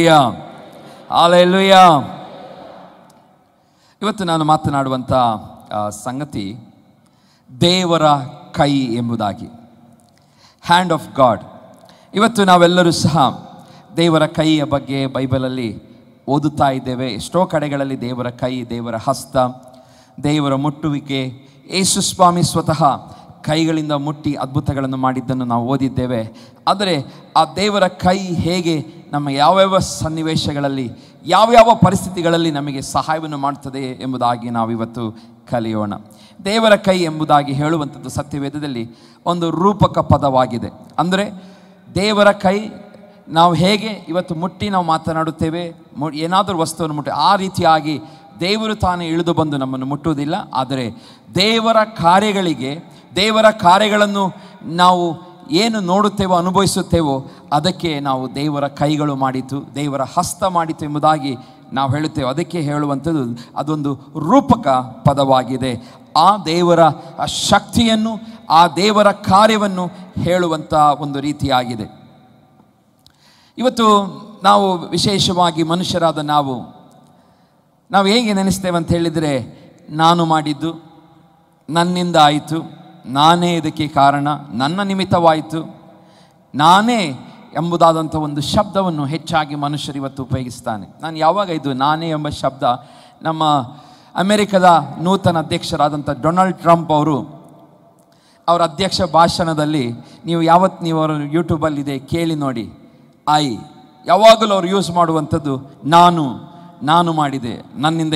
Hallelujah. ಇವತ್ತು ನಾನು ಮಾತನಾಡುವಂಥ ಸಂಗತಿ ದೇವರ ಕೈ ಎಂಬುದಾಗಿ, ಹ್ಯಾಂಡ್ ಆಫ್ ಗಾಡ್. ಇವತ್ತು ನಾವೆಲ್ಲರೂ ಸಹ ದೇವರ ಕೈಯ ಬಗ್ಗೆ ಬೈಬಲಲ್ಲಿ ಓದುತ್ತಾ ಇದ್ದೇವೆ. ಎಷ್ಟೋ ಕಡೆಗಳಲ್ಲಿ ದೇವರ ಕೈ, ದೇವರ ಹಸ್ತ, ದೇವರ ಮುಟ್ಟುವಿಕೆ, ಯೇಸು ಸ್ವಾಮಿ ಸ್ವತಃ ಕೈಗಳಿಂದ ಮುಟ್ಟಿ ಅದ್ಭುತಗಳನ್ನು ಮಾಡಿದ್ದನ್ನು ನಾವು ಓದಿದ್ದೇವೆ. ಆದರೆ ಆ ದೇವರ ಕೈ ಹೇಗೆ ನಮ್ಮ ಯಾವ್ಯಾವ ಸನ್ನಿವೇಶಗಳಲ್ಲಿ, ಯಾವ್ಯಾವ ಪರಿಸ್ಥಿತಿಗಳಲ್ಲಿ ನಮಗೆ ಸಹಾಯವನ್ನು ಮಾಡ್ತದೆ ಎಂಬುದಾಗಿ ನಾವಿವತ್ತು ಕಲಿಯೋಣ. ದೇವರ ಕೈ ಎಂಬುದಾಗಿ ಹೇಳುವಂಥದ್ದು ಸತ್ಯವೇದದಲ್ಲಿ ಒಂದು ರೂಪಕ ಪದವಾಗಿದೆ. ಅಂದರೆ ದೇವರ ಕೈ ನಾವು ಹೇಗೆ ಇವತ್ತು ಮುಟ್ಟಿ ನಾವು ಮಾತನಾಡುತ್ತೇವೆ, ಏನಾದರೂ ವಸ್ತುವನ್ನು ಮುಟ್ಟಿ, ಆ ರೀತಿಯಾಗಿ ದೇವರು ತಾನೇ ಇಳಿದು ಬಂದು ನಮ್ಮನ್ನು ಮುಟ್ಟುವುದಿಲ್ಲ. ಆದರೆ ದೇವರ ಕಾರ್ಯಗಳಿಗೆ, ದೇವರ ಕಾರ್ಯಗಳನ್ನು ನಾವು ಏನು ನೋಡುತ್ತೇವೋ, ಅನುಭವಿಸುತ್ತೇವೋ, ಅದಕ್ಕೆ ನಾವು ದೇವರ ಕೈಗಳು ಮಾಡಿತು, ದೇವರ ಹಸ್ತ ಮಾಡಿತು ಎಂಬುದಾಗಿ ನಾವು ಹೇಳುತ್ತೇವೆ. ಅದಕ್ಕೆ ಹೇಳುವಂಥದ್ದು ಅದೊಂದು ರೂಪಕ ಪದವಾಗಿದೆ. ಆ ದೇವರ ಶಕ್ತಿಯನ್ನು, ಆ ದೇವರ ಕಾರ್ಯವನ್ನು ಹೇಳುವಂಥ ಒಂದು ರೀತಿಯಾಗಿದೆ. ಇವತ್ತು ನಾವು ವಿಶೇಷವಾಗಿ ಮನುಷ್ಯರಾದ ನಾವು ಹೇಗೆ ನೆನೆಸ್ತೇವೆ ಅಂತ ಹೇಳಿದರೆ, ನಾನು ಮಾಡಿದ್ದು, ನನ್ನಿಂದ ಆಯಿತು, ನಾನೇ ಇದಕ್ಕೆ ಕಾರಣ, ನನ್ನ ನಿಮಿತ್ತವಾಯಿತು, ನಾನೇ ಎಂಬುದಾದಂಥ ಒಂದು ಶಬ್ದವನ್ನು ಹೆಚ್ಚಾಗಿ ಮನುಷ್ಯರು ಇವತ್ತು ಉಪಯೋಗಿಸ್ತಾನೆ. ನಾನು ಯಾವಾಗ ಇದು ನಾನೇ ಎಂಬ ಶಬ್ದ, ನಮ್ಮ ಅಮೆರಿಕದ ನೂತನ ಅಧ್ಯಕ್ಷರಾದಂಥ ಡೊನಾಲ್ಡ್ ಟ್ರಂಪ್ ಅವರ ಅಧ್ಯಕ್ಷ ಭಾಷಣದಲ್ಲಿ, ನೀವು ಅವರ ಯೂಟ್ಯೂಬಲ್ಲಿದೆ ಕೇಳಿ ನೋಡಿ, ಯಾವಾಗಲೂ ಅವರು ಯೂಸ್ ಮಾಡುವಂಥದ್ದು ನಾನು ಮಾಡಿದೆ, ನನ್ನಿಂದ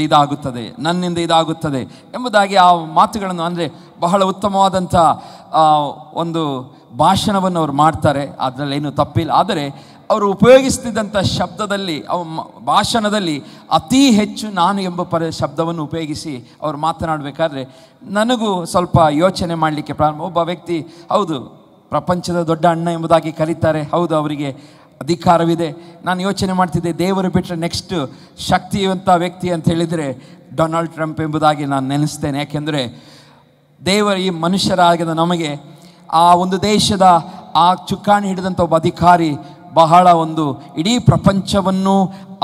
ಇದಾಗುತ್ತದೆ ಎಂಬುದಾಗಿ ಆ ಮಾತುಗಳನ್ನು, ಅಂದರೆ ಬಹಳ ಉತ್ತಮವಾದಂಥ ಒಂದು ಭಾಷಣವನ್ನು ಅವರು ಮಾಡ್ತಾರೆ, ಅದರಲ್ಲೇನು ತಪ್ಪಿಲ್ಲ. ಆದರೆ ಅವರು ಉಪಯೋಗಿಸ್ತಿದ್ದಂಥ ಶಬ್ದದಲ್ಲಿ, ಭಾಷಣದಲ್ಲಿ ಅತಿ ಹೆಚ್ಚು ನಾನು ಎಂಬ ಶಬ್ದವನ್ನು ಉಪಯೋಗಿಸಿ ಅವರು ಮಾತನಾಡಬೇಕಾದ್ರೆ ನನಗೂ ಸ್ವಲ್ಪ ಯೋಚನೆ ಮಾಡಲಿಕ್ಕೆ ಪ್ರಾರಂಭ. ಒಬ್ಬ ವ್ಯಕ್ತಿ, ಹೌದು, ಪ್ರಪಂಚದ ದೊಡ್ಡ ಅಣ್ಣ ಎಂಬುದಾಗಿ ಕರೀತಾರೆ, ಹೌದು, ಅವರಿಗೆ ಅಧಿಕಾರವಿದೆ. ನಾನು ಯೋಚನೆ ಮಾಡ್ತಿದ್ದೆ, ದೇವರು ಬಿಟ್ಟರೆ ನೆಕ್ಸ್ಟ್ ಶಕ್ತಿಯುವಂಥ ವ್ಯಕ್ತಿ ಅಂತ ಹೇಳಿದರೆ ಡೊನಾಲ್ಡ್ ಟ್ರಂಪ್ ಎಂಬುದಾಗಿ ನಾನು ನೆನೆಸ್ತೇನೆ. ಯಾಕೆಂದರೆ ದೇವರು ಈ ಮನುಷ್ಯರಾಗಿದ ನಮಗೆ ಆ ಒಂದು ದೇಶದ ಆ ಚುಕ್ಕಾಣಿ ಹಿಡಿದಂಥ ಒಬ್ಬ ಅಧಿಕಾರಿ, ಬಹಳ ಒಂದು ಇಡೀ ಪ್ರಪಂಚವನ್ನು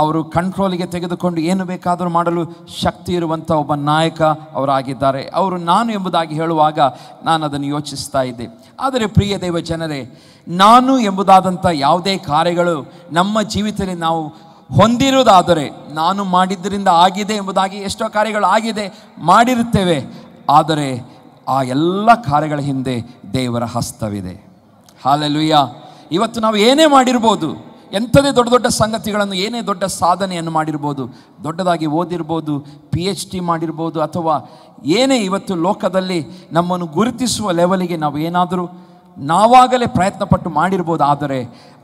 ಅವರು ಕಂಟ್ರೋಲಿಗೆ ತೆಗೆದುಕೊಂಡು ಏನು ಬೇಕಾದರೂ ಮಾಡಲು ಶಕ್ತಿ ಇರುವಂಥ ಒಬ್ಬ ನಾಯಕ ಅವರಾಗಿದ್ದಾರೆ. ಅವರು ನಾನು ಎಂಬುದಾಗಿ ಹೇಳುವಾಗ ನಾನು ಅದನ್ನು ಯೋಚಿಸ್ತಾ ಇದ್ದೆ. ಆದರೆ ಪ್ರಿಯ ದೇವ ಜನರೇ, ನಾನು ಎಂಬುದಾದಂಥ ಯಾವುದೇ ಕಾರ್ಯಗಳು ನಮ್ಮ ಜೀವಿತದಲ್ಲಿ ನಾವು ಹೊಂದಿರುವುದಾದರೆ, ನಾನು ಮಾಡಿದ್ದರಿಂದ ಆಗಿದೆ ಎಂಬುದಾಗಿ ಎಷ್ಟೋ ಕಾರ್ಯಗಳು ಆಗಿದೆ, ಮಾಡಿರುತ್ತೇವೆ. ಆದರೆ ಆ ಎಲ್ಲ ಕಾರ್ಯಗಳ ಹಿಂದೆ ದೇವರ ಹಸ್ತವಿದೆ. ಹಲ್ಲೆಲೂಯಾ. ಇವತ್ತು ನಾವು ಏನೇ ಮಾಡಿರ್ಬೋದು, ಎಂಥದೇ ದೊಡ್ಡ ದೊಡ್ಡ ಸಂಗತಿಗಳನ್ನು, ಏನೇ ದೊಡ್ಡ ಸಾಧನೆಯನ್ನು ಮಾಡಿರ್ಬೋದು, ದೊಡ್ಡದಾಗಿ ಓದಿರ್ಬೋದು, PhD ಮಾಡಿರ್ಬೋದು, ಅಥವಾ ಏನೇ ಇವತ್ತು ಲೋಕದಲ್ಲಿ ನಮ್ಮನ್ನು ಗುರುತಿಸುವ ಲೆವೆಲಿಗೆ ನಾವು ಏನಾದರೂ ನಾವಾಗಲೇ ಪ್ರಯತ್ನಪಟ್ಟು ಮಾಡಿರ್ಬೋದು. ಆದರೆ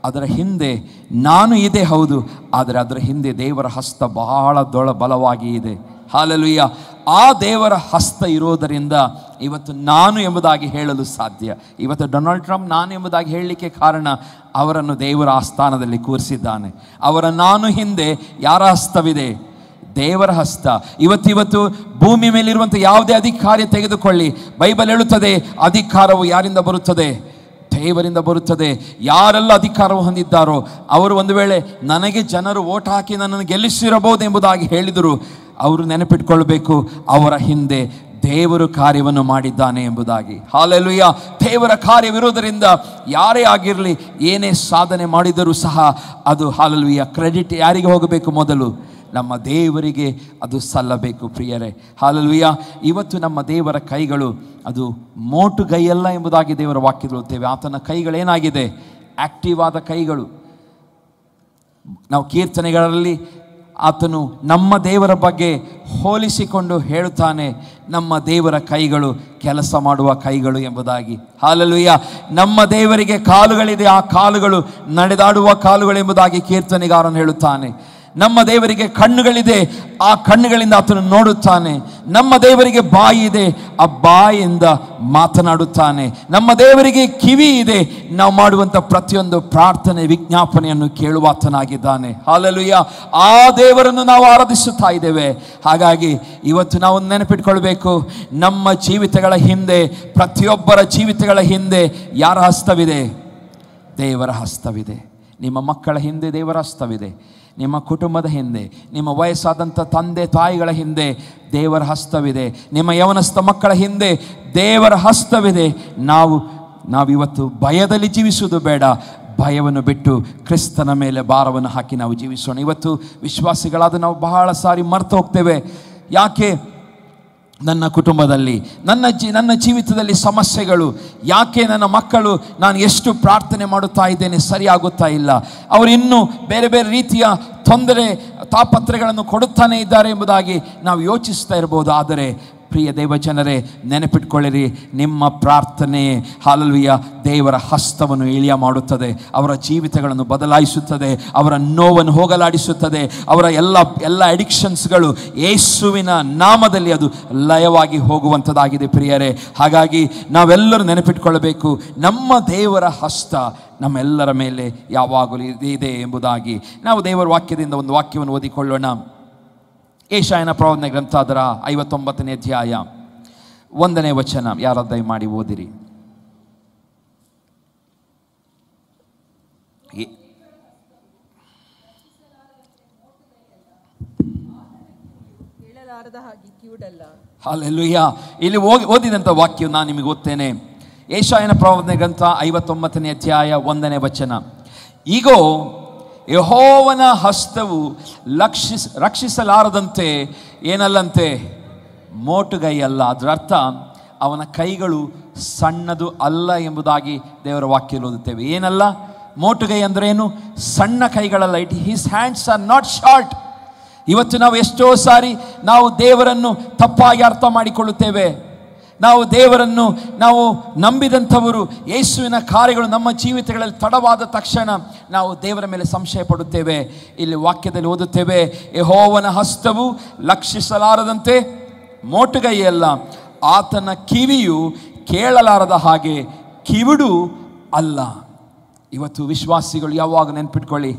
ಅದರ ಹಿಂದೆ ನಾನು ಇದೆ, ಹೌದು, ಆದರೆ ಅದರ ಹಿಂದೆ ದೇವರ ಹಸ್ತ ಬಹಳ ಬಲವಾಗಿ ಇದೆ. ಹಲ್ಲೆಲೂಯಾ. ಆ ದೇವರ ಹಸ್ತ ಇರೋದರಿಂದ ಇವತ್ತು ನಾನು ಎಂಬುದಾಗಿ ಹೇಳಲು ಸಾಧ್ಯ. ಇವತ್ತು ಡೊನಾಲ್ಡ್ ಟ್ರಂಪ್ ನಾನು ಎಂಬುದಾಗಿ ಹೇಳಲಿಕ್ಕೆ ಕಾರಣ, ಅವರನ್ನು ದೇವರ ಆಸ್ಥಾನದಲ್ಲಿ ಕೂರಿಸಿದ್ದಾನೆ. ಅವರ ನಾನು ಹಿಂದೆ ಯಾರ ಹಸ್ತವಿದೆ? ದೇವರ ಹಸ್ತ. ಇವತ್ತು ಭೂಮಿ ಮೇಲಿರುವಂಥ ಯಾವುದೇ ಅಧಿಕಾರ ತೆಗೆದುಕೊಳ್ಳಿ, ಬೈಬಲ್ ಹೇಳುತ್ತದೆ ಅಧಿಕಾರವು ಯಾರಿಂದ ಬರುತ್ತದೆ? ದೇವರಿಂದ ಬರುತ್ತದೆ. ಯಾರೆಲ್ಲ ಅಧಿಕಾರವು ಹೊಂದಿದ್ದಾರೋ ಅವರು ಒಂದು ವೇಳೆ ನನಗೆ ಜನರು ಓಟ್ ಹಾಕಿ ನನ್ನನ್ನು ಗೆಲ್ಲಿಸಿರಬಹುದು ಎಂಬುದಾಗಿ ಹೇಳಿದರು, ಅವರು ನೆನಪಿಟ್ಕೊಳ್ಬೇಕು, ಅವರ ಹಿಂದೆ ದೇವರು ಕಾರ್ಯವನ್ನು ಮಾಡಿದ್ದಾನೆ ಎಂಬುದಾಗಿ. ಹಲ್ಲೆಲೂಯಾ. ದೇವರ ಕಾರ್ಯವಿರುವುದರಿಂದ ಯಾರೇ ಆಗಿರಲಿ, ಏನೇ ಸಾಧನೆ ಮಾಡಿದರೂ ಸಹ ಅದು ಹಲ್ಲೆಲೂಯಾ ಕ್ರೆಡಿಟ್ ಯಾರಿಗೆ ಹೋಗಬೇಕು? ಮೊದಲು ನಮ್ಮ ದೇವರಿಗೆ ಅದು ಸಲ್ಲಬೇಕು ಪ್ರಿಯರೇ. ಹಲ್ಲೆಲೂಯಾ. ಇವತ್ತು ನಮ್ಮ ದೇವರ ಕೈಗಳು ಅದು ಮೋಟು ಕೈಯಲ್ಲ ಎಂಬುದಾಗಿ ದೇವರ ವಾಕ್ಯದಲ್ಲಿರುತ್ತೇವೆ. ಆತನ ಕೈಗಳೇನಾಗಿದೆ? ಆಕ್ಟಿವ್ ಆದ ಕೈಗಳು. ನಾವು ಕೀರ್ತನೆಗಳಲ್ಲಿ ಆತನು ನಮ್ಮ ದೇವರ ಬಗ್ಗೆ ಹೋಲಿಸಿಕೊಂಡು ಹೇಳುತ್ತಾನೆ, ನಮ್ಮ ದೇವರ ಕೈಗಳು ಕೆಲಸ ಮಾಡುವ ಕೈಗಳು ಎಂಬುದಾಗಿ. ಹಲ್ಲೆಲೂಯಾ. ನಮ್ಮ ದೇವರಿಗೆ ಕಾಲುಗಳಿದೆ, ಆ ಕಾಲುಗಳು ನಡೆದಾಡುವ ಕಾಲುಗಳು ಎಂಬುದಾಗಿ ಕೀರ್ತನೆಗಾರನು ಹೇಳುತ್ತಾನೆ. ನಮ್ಮ ದೇವರಿಗೆ ಕಣ್ಣುಗಳಿದೆ, ಆ ಕಣ್ಣುಗಳಿಂದ ಆತನು ನೋಡುತ್ತಾನೆ. ನಮ್ಮ ದೇವರಿಗೆ ಬಾಯಿ ಇದೆ, ಆ ಬಾಯಿಯಿಂದ ಮಾತನಾಡುತ್ತಾನೆ. ನಮ್ಮ ದೇವರಿಗೆ ಕಿವಿ ಇದೆ, ನಾವು ಮಾಡುವಂಥ ಪ್ರತಿಯೊಂದು ಪ್ರಾರ್ಥನೆ ವಿಜ್ಞಾಪನೆಯನ್ನು ಕೇಳುವಾತನಾಗಿದ್ದಾನೆ. ಹಲ್ಲೆಲೂಯಾ. ಆ ದೇವರನ್ನು ನಾವು ಆರಾಧಿಸುತ್ತಾ ಇದ್ದೇವೆ. ಹಾಗಾಗಿ ಇವತ್ತು ನಾವು ನೆನಪಿಟ್ಕೊಳ್ಬೇಕು, ನಮ್ಮ ಜೀವಿತಗಳ ಹಿಂದೆ, ಪ್ರತಿಯೊಬ್ಬರ ಜೀವಿತಗಳ ಹಿಂದೆ ಯಾರ ಹಸ್ತವಿದೆ? ದೇವರ ಹಸ್ತವಿದೆ. ನಿಮ್ಮ ಮಕ್ಕಳ ಹಿಂದೆ ದೇವರ ಹಸ್ತವಿದೆ. ನಿಮ್ಮ ಕುಟುಂಬದ ಹಿಂದೆ, ನಿಮ್ಮ ವಯಸ್ಸಾದಂಥ ತಂದೆ ತಾಯಿಗಳ ಹಿಂದೆ ದೇವರ ಹಸ್ತವಿದೆ. ನಿಮ್ಮ ಯವನಸ್ಥ ಮಕ್ಕಳ ಹಿಂದೆ ದೇವರ ಹಸ್ತವಿದೆ. ನಾವಿವತ್ತು ಭಯದಲ್ಲಿ ಜೀವಿಸುವುದು ಬೇಡ. ಭಯವನ್ನು ಬಿಟ್ಟು ಕ್ರಿಸ್ತನ ಮೇಲೆ ಭಾರವನ್ನು ಹಾಕಿ ನಾವು ಜೀವಿಸೋಣ. ಇವತ್ತು ವಿಶ್ವಾಸಿಗಳಾದ ನಾವು ಬಹಳ ಸಾರಿ ಮರೆತು ಹೋಗ್ತೇವೆ. ಯಾಕೆ ನನ್ನ ಕುಟುಂಬದಲ್ಲಿ, ನನ್ನ ಜೀವಿತದಲ್ಲಿ ಸಮಸ್ಯೆಗಳು, ಯಾಕೆ ನನ್ನ ಮಕ್ಕಳು ನಾನು ಎಷ್ಟು ಪ್ರಾರ್ಥನೆ ಮಾಡುತ್ತಾ ಇದ್ದೇನೆ ಸರಿಯಾಗುತ್ತಾ ಇಲ್ಲ, ಅವರು ಇನ್ನೂ ಬೇರೆ ಬೇರೆ ರೀತಿಯ ತೊಂದರೆ ತಾಪತ್ರೆಗಳನ್ನು ಕೊಡುತ್ತಾನೆ ಇದ್ದಾರೆ ಎಂಬುದಾಗಿ ನಾವು ಯೋಚಿಸ್ತಾ ಇರ್ಬೋದು. ಆದರೆ ಪ್ರಿಯ ದೇವಜನರೇ, ನೆನಪಿಟ್ಕೊಳ್ಳಿರಿ, ನಿಮ್ಮ ಪ್ರಾರ್ಥನೆ ಹಲ್ಲೆಲೂಯಾ ದೇವರ ಹಸ್ತವನ್ನು ಇಳಿಯ ಮಾಡುತ್ತದೆ, ಅವರ ಜೀವಿತಗಳನ್ನು ಬದಲಾಯಿಸುತ್ತದೆ, ಅವರ ನೋವನ್ನು ಹೋಗಲಾಡಿಸುತ್ತದೆ. ಅವರ ಎಲ್ಲ ಅಡಿಕ್ಷನ್ಸ್ಗಳು ಯೇಸುವಿನ ನಾಮದಲ್ಲಿ ಅದು ಲಯವಾಗಿ ಹೋಗುವಂಥದ್ದಾಗಿದೆ ಪ್ರಿಯರೇ. ಹಾಗಾಗಿ ನಾವೆಲ್ಲರೂ ನೆನಪಿಟ್ಕೊಳ್ಳಬೇಕು, ನಮ್ಮ ದೇವರ ಹಸ್ತ ನಮ್ಮೆಲ್ಲರ ಮೇಲೆ ಯಾವಾಗಲೂ ಇದೆ ಎಂಬುದಾಗಿ. ನಾವು ದೇವರ ವಾಕ್ಯದಿಂದ ಒಂದು ವಾಕ್ಯವನ್ನು ಓದಿಕೊಳ್ಳೋಣ. ಯೆಶಾಯನ ಪ್ರವಾದನೆ ಗ್ರಂಥ ಅದರ 59ನೇ ಅಧ್ಯಾಯ 1ನೇ ವಚನ. ಯಾರ ದಯಮಾಡಿ ಓದಿರಿ. ಹಲ್ಲೆಲೂಯಾ. ಇಲ್ಲಿ ಓದಿದಂಥ ವಾಕ್ಯ ನಾನು ನಿಮಗೆ ಓದ್ತೇನೆ. ಯೆಶಾಯನ ಪ್ರವಾದನೆ ಗ್ರಂಥ 59ನೇ ಅಧ್ಯಾಯ 1ನೇ ವಚನ. ಈಗೋ ಯೆಹೋವನ ಹಸ್ತವು ರಕ್ಷಿಸಲಾರದಂತೆ ಏನಲ್ಲಂತೆ, ಮೋಟುಗೈ ಅಲ್ಲ. ಅದರ ಅರ್ಥ ಅವನ ಕೈಗಳು ಸಣ್ಣದು ಅಲ್ಲ ಎಂಬುದಾಗಿ ದೇವರ ವಾಕ್ಯದಲ್ಲಿ ಓದುತ್ತೇವೆ. ಏನಲ್ಲ? ಮೋಟುಗೈ ಅಂದ್ರೆ ಏನು? ಸಣ್ಣ ಕೈಗಳಲ್ಲ. His hands are not short. ಇವತ್ತು ನಾವು ಎಷ್ಟೋ ಸಾರಿ ನಾವು ದೇವರನ್ನು ತಪ್ಪಾಗಿ ಅರ್ಥ ಮಾಡಿಕೊಳ್ಳುತ್ತೇವೆ. ನಾವು ನಂಬಿದಂಥವರು ಯೇಸುವಿನ ಕಾರ್ಯಗಳು ನಮ್ಮ ಜೀವಿತಗಳಲ್ಲಿ ತಡವಾದ ತಕ್ಷಣ ನಾವು ದೇವರ ಮೇಲೆ ಸಂಶಯ ಪಡುತ್ತೇವೆ. ಇಲ್ಲಿ ವಾಕ್ಯದಲ್ಲಿ ಓದುತ್ತೇವೆ, ಯೆಹೋವನ ಹಸ್ತವು ಲಕ್ಷಿಸಲಾರದಂತೆ ಮೋಟುಗೈಯಲ್ಲ, ಆತನ ಕಿವಿಯು ಕೇಳಲಾರದ ಹಾಗೆ ಕಿವಿಡು ಅಲ್ಲ. ಇವತ್ತು ವಿಶ್ವಾಸಿಗಳು ಯಾವಾಗ ನೆನ್ಪಿಟ್ಕೊಳ್ಳಿ,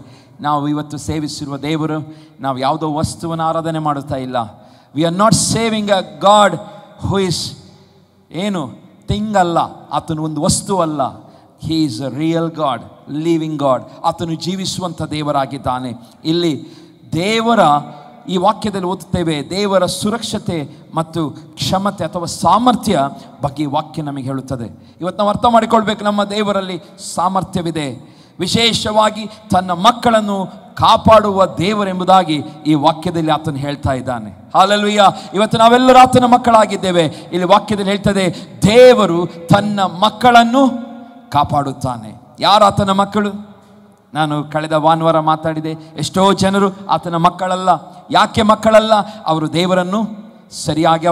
ನಾವು ಇವತ್ತು ಸೇವಿಸಿರುವ ದೇವರು ನಾವು ಯಾವುದೋ ವಸ್ತುವನ್ನು ಆರಾಧನೆ ಮಾಡುತ್ತಾ ಇಲ್ಲ. We are not saving a God who is ಏನು ಥಿಂಗ್ ಅಲ್ಲ, ಆತನು ಒಂದು ವಸ್ತು ಅಲ್ಲ. He is a real god, living god. ಆತನು ಜೀವಿಸುವಂಥ ದೇವರಾಗಿದ್ದಾನೆ. ಇಲ್ಲಿ ದೇವರ ಈ ವಾಕ್ಯದಲ್ಲಿ ಓದುತ್ತೇವೆ, ದೇವರ ಸುರಕ್ಷತೆ ಮತ್ತು ಕ್ಷಮತೆ ಅಥವಾ ಸಾಮರ್ಥ್ಯ ಬಗ್ಗೆ ವಾಕ್ಯ ನಮಗೆ ಹೇಳುತ್ತದೆ. ಇವತ್ತು ನಾವು ಅರ್ಥ ಮಾಡಿಕೊಳ್ಬೇಕು, ನಮ್ಮ ದೇವರಲ್ಲಿ ಸಾಮರ್ಥ್ಯವಿದೆ. ವಿಶೇಷವಾಗಿ ತನ್ನ ಮಕ್ಕಳನ್ನು ಕಾಪಾಡುವ ದೇವರೆಂಬುದಾಗಿ ಈ ವಾಕ್ಯದಲ್ಲಿ ಆತನು ಹೇಳ್ತಾ ಇದ್ದಾನೆ. ಹಲ್ಲೆಲೂಯಾ. ಇವತ್ತು ನಾವೆಲ್ಲರೂ ಆತನ ಮಕ್ಕಳಾಗಿದ್ದೇವೆ. ಇಲ್ಲಿ ವಾಕ್ಯದಲ್ಲಿ ಹೇಳ್ತದೆ, ದೇವರು ತನ್ನ ಮಕ್ಕಳನ್ನು ಕಾಪಾಡುತ್ತಾನೆ. ಯಾರು ಆತನ ಮಕ್ಕಳು? ನಾನು ಕಳೆದ ಭಾನುವಾರ ಮಾತಾಡಿದೆ, ಎಷ್ಟೋ ಜನರು ಆತನ ಮಕ್ಕಳಲ್ಲ. ಯಾಕೆ ಮಕ್ಕಳಲ್ಲ? ಅವರು ಸರಿಯಾಗಿ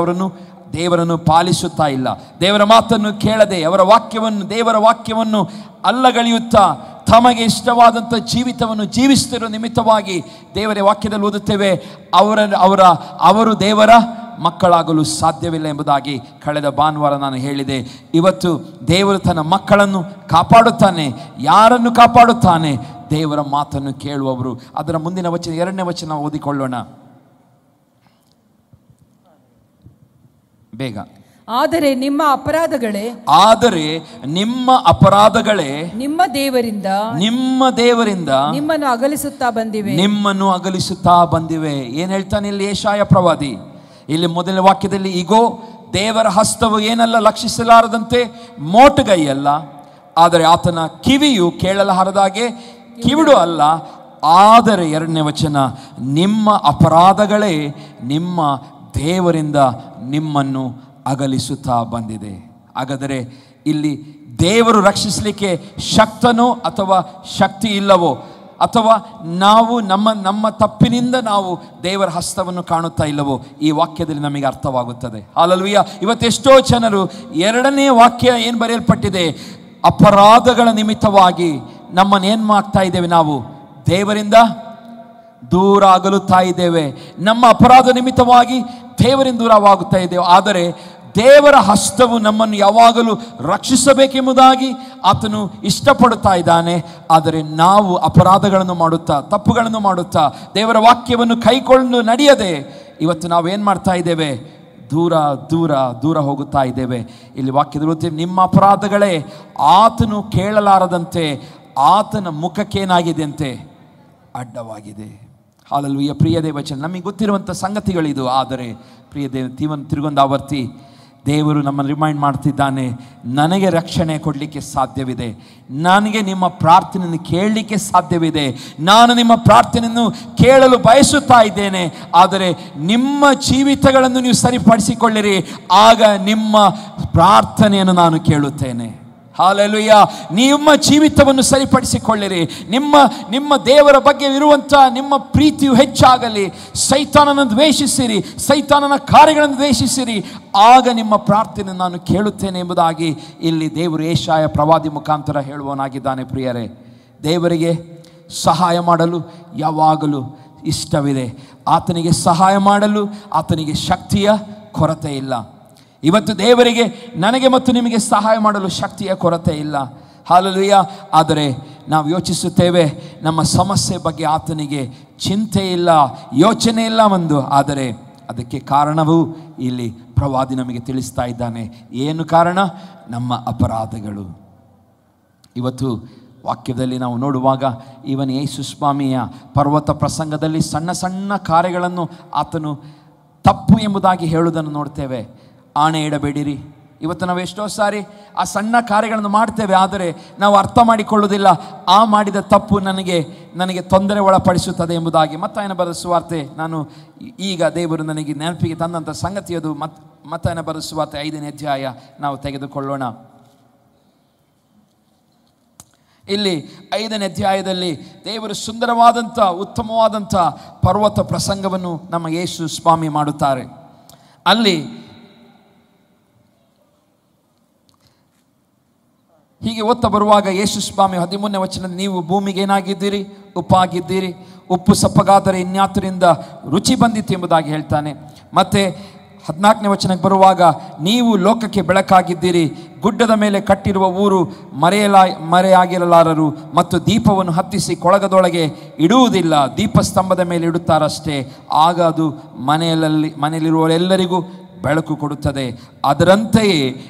ದೇವರನ್ನು ಪಾಲಿಸುತ್ತಾ ಇಲ್ಲ. ದೇವರ ಮಾತನ್ನು ಕೇಳದೆ ದೇವರ ವಾಕ್ಯವನ್ನು ಅಲ್ಲಗಳೆಯುತ್ತಾ ತಮಗೆ ಇಷ್ಟವಾದಂಥ ಜೀವಿತವನ್ನು ಜೀವಿಸುತ್ತಿರುವ ನಿಮಿತ್ತವಾಗಿ ದೇವರ ವಾಕ್ಯದಲ್ಲಿ ಓದುತ್ತೇವೆ, ಅವರು ದೇವರ ಮಕ್ಕಳಾಗಲು ಸಾಧ್ಯವಿಲ್ಲ ಎಂಬುದಾಗಿ ಕಳೆದ ಭಾನುವಾರ ನಾನು ಹೇಳಿದೆ. ಇವತ್ತು ದೇವರು ತನ್ನ ಮಕ್ಕಳನ್ನು ಕಾಪಾಡುತ್ತಾನೆ. ಯಾರನ್ನು ಕಾಪಾಡುತ್ತಾನೆ? ದೇವರ ಮಾತನ್ನು ಕೇಳುವವರು. ಅದರ ಮುಂದಿನ ವಚನ 2ನೇ ವಚನ ಓದಿಕೊಳ್ಳೋಣ ಬೇಗ. ಆದರೆ ನಿಮ್ಮ ಅಪರಾಧಗಳೇ ನಿಮ್ಮ ದೇವರಿಂದ ನಿಮ್ಮನ್ನು ಅಗಲಿಸುತ್ತಾ ಬಂದಿವೆ. ಏನ್ ಹೇಳ್ತಾನೆ ಇಲ್ಲಿ ಯೆಶಾಯ ಪ್ರವಾದಿ? ಇಲ್ಲಿ ಮೊದಲನೇ ವಾಕ್ಯದಲ್ಲಿ, ಈಗೋ ದೇವರ ಹಸ್ತವು ಏನಲ್ಲ, ಲಕ್ಷಿಸಲಾರದಂತೆ ಮೋಟುಗೈಯಲ್ಲ, ಆದರೆ ಆತನ ಕಿವಿಯು ಕೇಳಲಾರದಾಗೆ ಕಿವಿಡು ಅಲ್ಲ. ಆದರೆ 2ನೇ ವಚನ, ನಿಮ್ಮ ಅಪರಾಧಗಳೇ ನಿಮ್ಮ ದೇವರಿಂದ ನಿಮ್ಮನ್ನು ಅಗಲಿಸುತ್ತಾ ಬಂದಿದೆ. ಹಾಗಾದರೆ ಇಲ್ಲಿ ದೇವರು ರಕ್ಷಿಸಲಿಕ್ಕೆ ಶಕ್ತನೋ ಅಥವಾ ಶಕ್ತಿ ಇಲ್ಲವೋ, ಅಥವಾ ನಾವು ನಮ್ಮ ತಪ್ಪಿನಿಂದ ನಾವು ದೇವರ ಹಸ್ತವನ್ನು ಕಾಣುತ್ತಾ ಇಲ್ಲವೋ, ಈ ವಾಕ್ಯದಲ್ಲಿ ನಮಗೆ ಅರ್ಥವಾಗುತ್ತದೆ. ಹಲ್ಲೆಲೂಯಾ. ಇವತ್ತೆಷ್ಟೋ ಜನರು 2ನೇ ವಾಕ್ಯ ಏನು ಬರೆಯಲ್ಪಟ್ಟಿದೆ, ಅಪರಾಧಗಳ ನಿಮಿತ್ತವಾಗಿ ನಮ್ಮನ್ನೇನು ಮಾಡ್ತಾ ಇದ್ದೇವೆ, ನಾವು ದೇವರಿಂದ ದೂರ ಆಗಲುತ್ತಾ ಇದ್ದೇವೆ. ನಮ್ಮ ಅಪರಾಧ ನಿಮಿತ್ತವಾಗಿ ದೇವರಿಂದ ದೂರವಾಗುತ್ತಾ ಇದ್ದೇವೆ. ಆದರೆ ದೇವರ ಹಸ್ತವು ನಮ್ಮನ್ನು ಯಾವಾಗಲೂ ರಕ್ಷಿಸಬೇಕೆಂಬುದಾಗಿ ಆತನು ಇಷ್ಟಪಡುತ್ತಾ ಇದ್ದಾನೆ. ಆದರೆ ನಾವು ಅಪರಾಧಗಳನ್ನು ಮಾಡುತ್ತಾ, ತಪ್ಪುಗಳನ್ನು ಮಾಡುತ್ತಾ, ದೇವರ ವಾಕ್ಯವನ್ನು ಕೈಕೊಂಡು ನಡೆಯದೆ ಇವತ್ತು ನಾವೇನು ಮಾಡ್ತಾ ಇದ್ದೇವೆ? ದೂರ ದೂರ ದೂರ ಹೋಗುತ್ತಾ ಇದ್ದೇವೆ. ಇಲ್ಲಿ ವಾಕ್ಯದಲ್ಲಿ ನಿಮ್ಮ ಅಪರಾಧಗಳೇ ಆತನು ಕೇಳಲಾರದಂತೆ ಆತನ ಮುಖಕ್ಕೇನಾಗಿದೆ ಅಂತೆ? ಅಡ್ಡವಾಗಿದೆ. ಹಾಲೆಲೂಯ. ಪ್ರಿಯ ದೇವಚನ, ನಮಗೆ ಗೊತ್ತಿರುವಂಥ ಸಂಗತಿಗಳಿದು. ಆದರೆ ಪ್ರಿಯ ತಿರುಗೊಂದಾವರ್ತಿ ದೇವರು ನಮ್ಮನ್ನು ರಿಮೈಂಡ್ ಮಾಡ್ತಿದ್ದಾನೆ, ನನಗೆ ರಕ್ಷಣೆ ಕೊಡಲಿಕ್ಕೆ ಸಾಧ್ಯವಿದೆ, ನನಗೆ ನಿಮ್ಮ ಪ್ರಾರ್ಥನೆಯನ್ನು ಕೇಳಲಿಕ್ಕೆ ಸಾಧ್ಯವಿದೆ, ನಾನು ನಿಮ್ಮ ಪ್ರಾರ್ಥನೆಯನ್ನು ಕೇಳಲು ಬಯಸುತ್ತಾ ಇದ್ದೇನೆ. ಆದರೆ ನಿಮ್ಮ ಜೀವಿತಗಳನ್ನು ನೀವು ಸರಿಪಡಿಸಿಕೊಳ್ಳಿರಿ, ಆಗ ನಿಮ್ಮ ಪ್ರಾರ್ಥನೆಯನ್ನು ನಾನು ಕೇಳುತ್ತೇನೆ. ಹಾಲೆಲೂಯ. ನಿಮ್ಮ ಜೀವಿತವನ್ನು ಸರಿಪಡಿಸಿಕೊಳ್ಳಿರಿ, ನಿಮ್ಮ ದೇವರ ಬಗ್ಗೆ ಇರುವಂಥ ನಿಮ್ಮ ಪ್ರೀತಿಯು ಹೆಚ್ಚಾಗಲಿ. ಸೈತಾನನ ದ್ವೇಷಿಸಿರಿ, ಸೈತಾನನ ಕಾರ್ಯಗಳನ್ನು ದ್ವೇಷಿಸಿರಿ, ಆಗ ನಿಮ್ಮ ಪ್ರಾರ್ಥನೆ ನಾನು ಕೇಳುತ್ತೇನೆ ಎಂಬುದಾಗಿ ಇಲ್ಲಿ ದೇವರು ಯೆಶಾಯ ಪ್ರವಾದಿ ಮುಖಾಂತರ ಹೇಳುವವನಾಗಿದ್ದಾನೆ. ಪ್ರಿಯರೇ, ದೇವರಿಗೆ ಸಹಾಯ ಮಾಡಲು ಯಾವಾಗಲೂ ಇಷ್ಟವಿದೆ. ಆತನಿಗೆ ಸಹಾಯ ಮಾಡಲು ಆತನಿಗೆ ಶಕ್ತಿಯ ಕೊರತೆ ಇಲ್ಲ. ಇವತ್ತು ದೇವರಿಗೆ ನನಗೆ ಮತ್ತು ನಿಮಗೆ ಸಹಾಯ ಮಾಡಲು ಶಕ್ತಿಯ ಕೊರತೆ ಇಲ್ಲ. ಹಾಲೆಲೂಯ. ಆದರೆ ನಾವು ಯೋಚಿಸುತ್ತೇವೆ, ನಮ್ಮ ಸಮಸ್ಯೆ ಬಗ್ಗೆ ಆತನಿಗೆ ಚಿಂತೆ ಇಲ್ಲ, ಯೋಚನೆ ಇಲ್ಲ ಒಂದು. ಆದರೆ ಅದಕ್ಕೆ ಕಾರಣವೂ ಇಲ್ಲಿ ಪ್ರವಾದಿ ನಮಗೆ ತಿಳಿಸ್ತಾ ಇದ್ದಾನೆ. ಏನು ಕಾರಣ? ನಮ್ಮ ಅಪರಾಧಗಳು. ಇವತ್ತು ವಾಕ್ಯದಲ್ಲಿ ನಾವು ನೋಡುವಾಗ ಇವನ್ ಯೇಸು ಸ್ವಾಮಿಯ ಪರ್ವತ ಪ್ರಸಂಗದಲ್ಲಿ ಸಣ್ಣ ಸಣ್ಣ ಕಾರ್ಯಗಳನ್ನು ಆತನು ತಪ್ಪು ಎಂಬುದಾಗಿ ಹೇಳುವುದನ್ನು ನೋಡ್ತೇವೆ. ಆಣೆ ಇಡಬೇಡಿರಿ. ಇವತ್ತು ನಾವು ಎಷ್ಟೋ ಸಾರಿ ಆ ಸಣ್ಣ ಕಾರ್ಯಗಳನ್ನು ಮಾಡ್ತೇವೆ, ಆದರೆ ನಾವು ಅರ್ಥ ಮಾಡಿಕೊಳ್ಳುವುದಿಲ್ಲ, ಆ ಮಾಡಿದ ತಪ್ಪು ನನಗೆ ತೊಂದರೆ ಒಳಪಡಿಸುತ್ತದೆ ಎಂಬುದಾಗಿ. ಮತ್ತಾಯನ ಬರೆದ ಸುವಾರ್ತೆ, ನಾನು ಈಗ ದೇವರು ನನಗೆ ನೆನಪಿಗೆ ತಂದಂಥ ಸಂಗತಿ ಅದು. ಮತ್ತಾಯನ ಬರೆದ ಸುವಾರ್ತೆ 5ನೇ ಅಧ್ಯಾಯ ನಾವು ತೆಗೆದುಕೊಳ್ಳೋಣ. ಇಲ್ಲಿ 5ನೇ ಅಧ್ಯಾಯದಲ್ಲಿ ದೇವರು ಸುಂದರವಾದಂಥ ಉತ್ತಮವಾದಂಥ ಪರ್ವತ ಪ್ರಸಂಗವನ್ನು ನಮ್ಮ ಯೇಸು ಸ್ವಾಮಿ ಮಾಡುತ್ತಾರೆ. ಅಲ್ಲಿ ಹೀಗೆ ಓದ್ತಾ ಬರುವಾಗ ಯೇಸು ಸ್ವಾಮಿ 13ನೇ ವಚನದಲ್ಲಿ, ನೀವು ಭೂಮಿಗೆ ಏನಾಗಿದ್ದೀರಿ? ಉಪ್ಪಾಗಿದ್ದೀರಿ. ಉಪ್ಪು ಸಪ್ಪಗಾದರೆ ಇನ್ಯಾತರಿಂದ ರುಚಿ ಬಂದಿತ್ತು ಎಂಬುದಾಗಿ ಹೇಳ್ತಾನೆ. ಮತ್ತು 14ನೇ ವಚನಕ್ಕೆ ಬರುವಾಗ, ನೀವು ಲೋಕಕ್ಕೆ ಬೆಳಕಾಗಿದ್ದೀರಿ. ಗುಡ್ಡದ ಮೇಲೆ ಕಟ್ಟಿರುವ ಊರು ಮರೆಯಾಗಿರಲಾರರು, ಮತ್ತು ದೀಪವನ್ನು ಹತ್ತಿಸಿ ಕೊಳಗದೊಳಗೆ ಇಡುವುದಿಲ್ಲ, ದೀಪಸ್ತಂಭದ ಮೇಲೆ ಇಡುತ್ತಾರಷ್ಟೇ, ಆಗ ಅದು ಮನೆಯಲ್ಲಿರುವವರೆಲ್ಲರಿಗೂ ಬೆಳಕು ಕೊಡುತ್ತದೆ. ಅದರಂತೆಯೇ